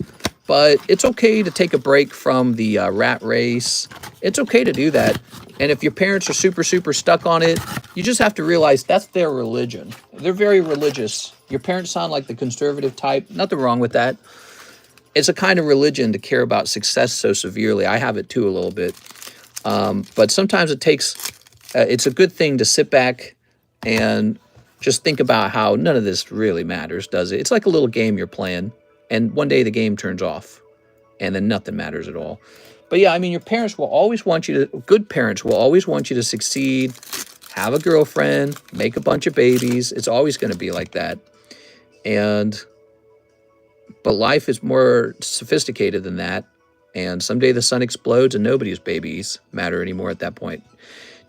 but it's okay to take a break from the rat race. It's okay to do that. And if your parents are super, super stuck on it, you just have to realize that's their religion. They're very religious. Your parents sound like the conservative type. Nothing wrong with that. It's a kind of religion to care about success so severely. I have it too a little bit. But sometimes it's a good thing to sit back and just think about how none of this really matters, does it? It's like a little game you're playing, and one day the game turns off, and then nothing matters at all. But yeah, I mean, your parents will always want you to, good parents will always want you to succeed, have a girlfriend, make a bunch of babies. It's always going to be like that. But life is more sophisticated than that. And someday the sun explodes and nobody's babies matter anymore at that point.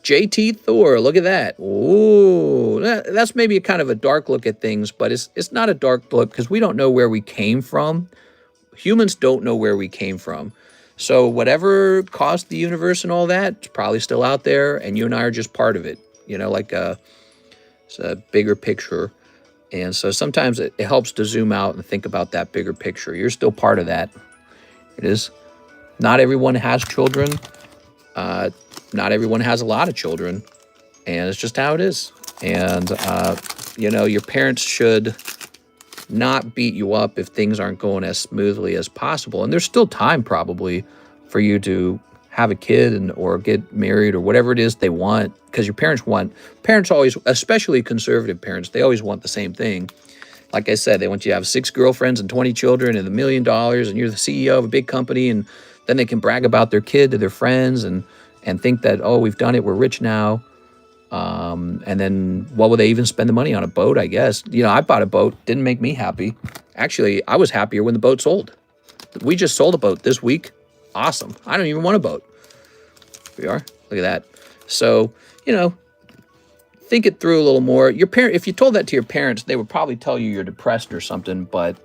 JT Thor, look at that. Ooh, that's maybe a kind of a dark look at things, but it's not a dark look because we don't know where we came from. Humans don't know where we came from. So whatever caused the universe and all that, it's probably still out there, and you and I are just part of it, like it's a bigger picture. And so sometimes it helps to zoom out and think about that bigger picture. You're still part of that. It is. Not everyone has children. Not everyone has a lot of children. And it's just how it is. And, your parents should not beat you up if things aren't going as smoothly as possible. And there's still time probably for you to have a kid or get married or whatever it is they want, because your parents always, especially conservative parents, they always want the same thing. Like I said, they want you to have 6 girlfriends and 20 children and $1 million, and you're the CEO of a big company, and then they can brag about their kid to their friends and think that, oh, we've done it, we're rich now. And then what would they even spend the money on? A boat, I guess. I bought a boat, didn't make me happy. Actually, I was happier when the boat sold. We just sold a boat this week. Awesome. I don't even want a boat. Here we are. Look at that. So, think it through a little more. If you told that to your parents, they would probably tell you you're depressed or something, but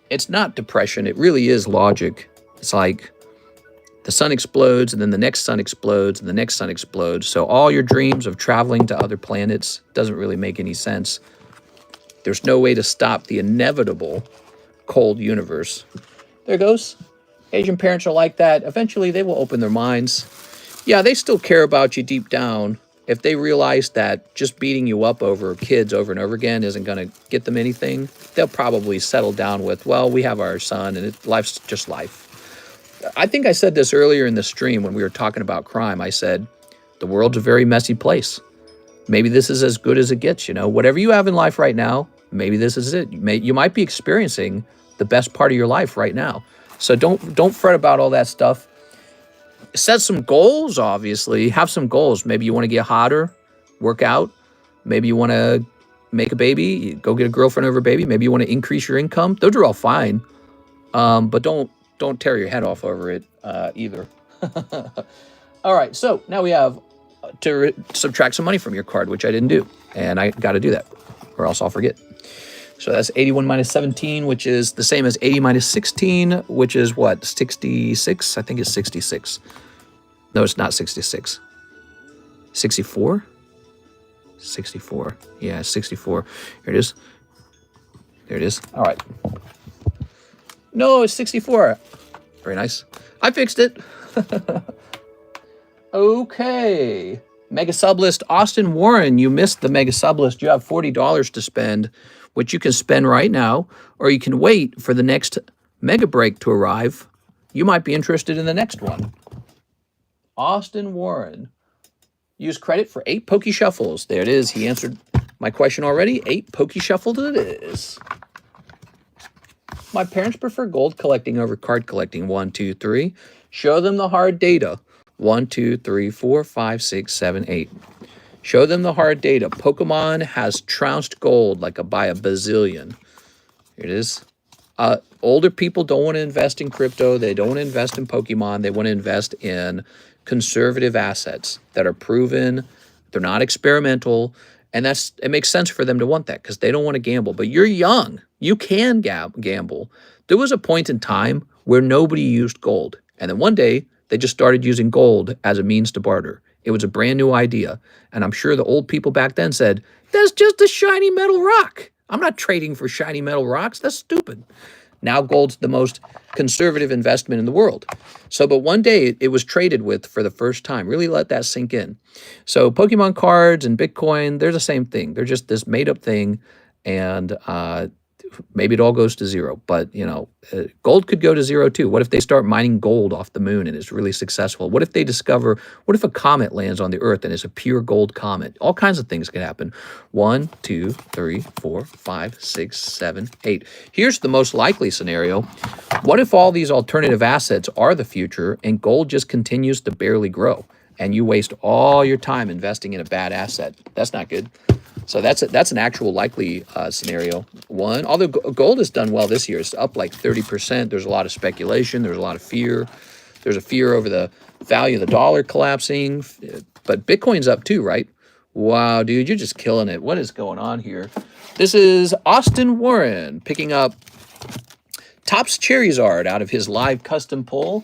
it's not depression. It really is logic. It's like the sun explodes, and then the next sun explodes, and the next sun explodes. So all your dreams of traveling to other planets doesn't really make any sense. There's no way to stop the inevitable cold universe. There it goes. Asian parents are like that. Eventually, they will open their minds. Yeah, they still care about you deep down. If they realize that just beating you up over kids over and over again isn't going to get them anything, they'll probably settle down with, well, we have our son, and life's just life. I think I said this earlier in the stream when we were talking about crime. I said, the world's a very messy place. Maybe this is as good as it gets, Whatever you have in life right now, maybe this is it. You might be experiencing the best part of your life right now. So don't fret about all that stuff. Set some goals, obviously. Have some goals. Maybe you want to get hotter, work out. Maybe you want to make a baby, go get a girlfriend over a baby. Maybe you want to increase your income. Those are all fine. But don't tear your head off over it either. All right, so now we have to subtract some money from your card, which I didn't do. And I got to do that, or else I'll forget. So that's 81 minus 17, which is the same as 80 minus 16, which is what, 66? I think it's 66. No, it's not 66. 64? 64. Yeah, 64. Here it is. There it is. All right. No, it's 64. Very nice. I fixed it. Okay. Mega Sublist. Austin Warren, you missed the Mega Sublist. You have $40 to spend, which you can spend right now, or you can wait for the next Mega Break to arrive. You might be interested in the next one. Austin Warren. Use credit for 8 Poke Shuffles. There it is. He answered my question already. 8 Poke Shuffles it is. My parents prefer gold collecting over card collecting. 1, 2, 3. Show them the hard data. 1, 2, 3, 4, 5, 6, 7, 8. Show them the hard data. Pokemon has trounced gold like by a bazillion. Here it is. Older people don't want to invest in crypto. They don't want to invest in Pokemon. They want to invest in conservative assets that are proven. They're not experimental. And it makes sense for them to want that because they don't want to gamble. But you're young. You can gamble. There was a point in time where nobody used gold. And then one day, they just started using gold as a means to barter. It was a brand new idea. And I'm sure the old people back then said, that's just a shiny metal rock. I'm not trading for shiny metal rocks. That's stupid. Now gold's the most conservative investment in the world. So, but one day it was traded with for the first time. Really let that sink in. So Pokemon cards and Bitcoin, they're the same thing. They're just this made up thing. And maybe it all goes to zero. But, you know, gold could go to zero too. What if they start mining gold off the moon and it's really successful? What if they discover, what if a comet lands on the Earth and it's a pure gold comet? All kinds of things could happen. 1, 2, 3, 4, 5, 6, 7, 8. Here's the most likely scenario. What if all these alternative assets are the future and gold just continues to barely grow and you waste all your time investing in a bad asset? That's not good. So that's an actual likely scenario. One, although gold has done well this year, it's up like 30%. There's a lot of speculation. There's a lot of fear. There's a fear over the value of the dollar collapsing. But Bitcoin's up too, right? Wow, dude, you're just killing it. What is going on here? This is Austin Warren picking up Topps Charizard out of his live custom pull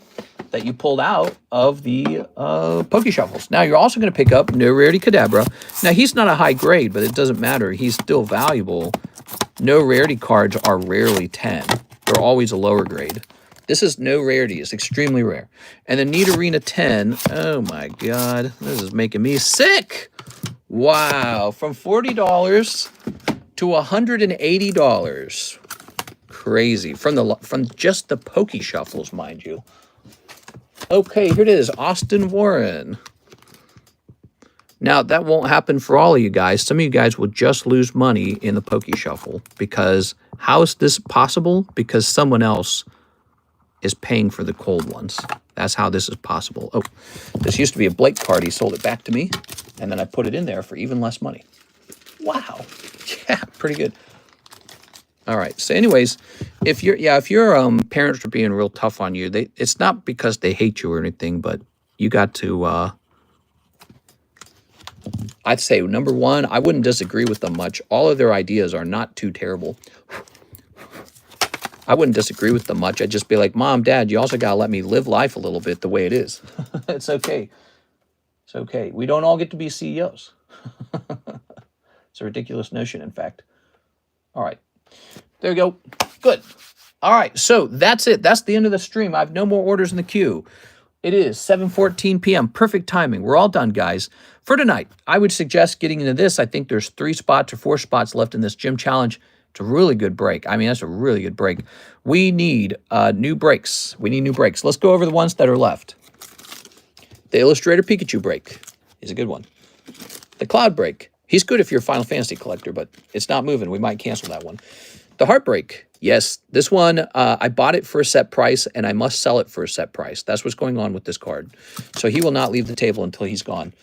that you pulled out of the Poke Shuffles. Now, you're also going to pick up No Rarity Kadabra. Now, he's not a high grade, but it doesn't matter. He's still valuable. No Rarity cards are rarely 10. They're always a lower grade. This is No Rarity. It's extremely rare. And then Need Arena 10. Oh, my God. This is making me sick. Wow. From $40 to $180. Crazy. From just the Poke Shuffles, mind you. Okay, here it is, Austin Warren. Now, that won't happen for all of you guys. Some of you guys will just lose money in the Poke Shuffle because how is this possible? Because someone else is paying for the cold ones. That's how this is possible. Oh, this used to be a Blake card. He sold it back to me, and then I put it in there for even less money. Wow. Yeah, pretty good. All right. So anyways, if your parents are being real tough on you, it's not because they hate you or anything, but you got to I'd say number one, I wouldn't disagree with them much. All of their ideas are not too terrible. I wouldn't disagree with them much. I'd just be like, Mom, Dad, you also got to let me live life a little bit the way it is. It's okay. It's okay. We don't all get to be CEOs. It's a ridiculous notion, in fact. All right. There you go. Good. All right. So that's it. That's the end of the stream. I have no more orders in the queue. It is 7:14 p.m. Perfect timing. We're all done, guys. For tonight, I would suggest getting into this. I think there's 3 spots or 4 spots left in this gym challenge. It's a really good break. I mean, that's a really good break. We need new breaks. We need new breaks. Let's go over the ones that are left. The Illustrator Pikachu break is a good one. The Cloud break. He's good if you're a Final Fantasy collector, but it's not moving. We might cancel that one. The Heartbreak. Yes, this one, I bought it for a set price, and I must sell it for a set price. That's what's going on with this card. So he will not leave the table until he's gone.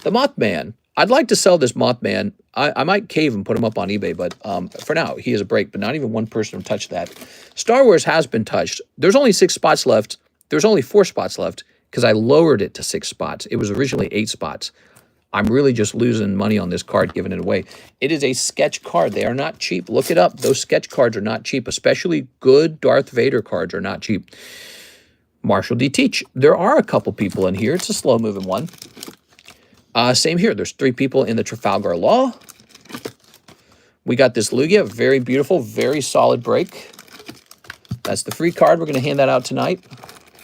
The Mothman. I'd like to sell this Mothman. I might cave and put him up on eBay, but for now, he is a break, but not even one person will touch that. Star Wars has been touched. There's only 6 spots left. There's only 4 spots left because I lowered it to 6 spots. It was originally 8 spots. I'm really just losing money on this card, giving it away. It is a sketch card. They are not cheap. Look it up. Those sketch cards are not cheap, especially good Darth Vader cards are not cheap. Marshall D. Teach. There are a couple people in here. It's a slow-moving one. Same here. There's 3 people in the Trafalgar Law. We got this Lugia. Very beautiful, very solid break. That's the free card. We're going to hand that out tonight.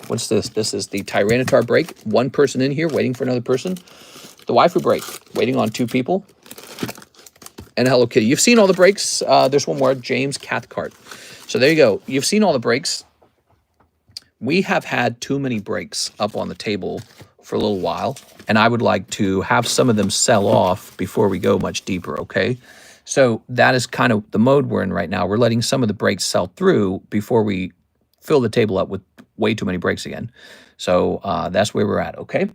What's this? This is the Tyranitar break. 1 person in here waiting for another person. The waifu break, waiting on 2 people. And Hello Kitty. You've seen all the breaks. There's one more, James Cathcart. So there you go. You've seen all the breaks. We have had too many breaks up on the table for a little while, and I would like to have some of them sell off before we go much deeper, okay? So that is kind of the mode we're in right now. We're letting some of the breaks sell through before we fill the table up with way too many breaks again. So that's where we're at, okay?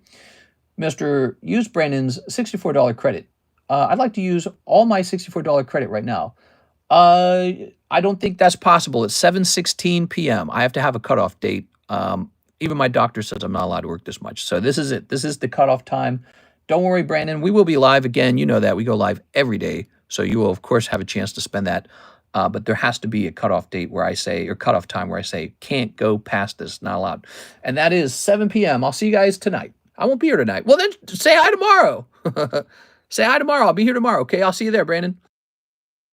Mr. Use Brandon's $64 credit. I'd like to use all my $64 credit right now. I don't think that's possible. It's 7:16 p.m. I have to have a cutoff date. Even my doctor says I'm not allowed to work this much. So this is it. This is the cutoff time. Don't worry, Brandon. We will be live again. You know that. We go live every day. So you will, of course, have a chance to spend that. But there has to be a cutoff date where I say, or cutoff time where I say, can't go past this, not allowed. And that is 7 p.m. I'll see you guys tonight. I won't be here tonight. Well, then say hi tomorrow. Say hi tomorrow. I'll be here tomorrow. Okay, I'll see you there, Brandon.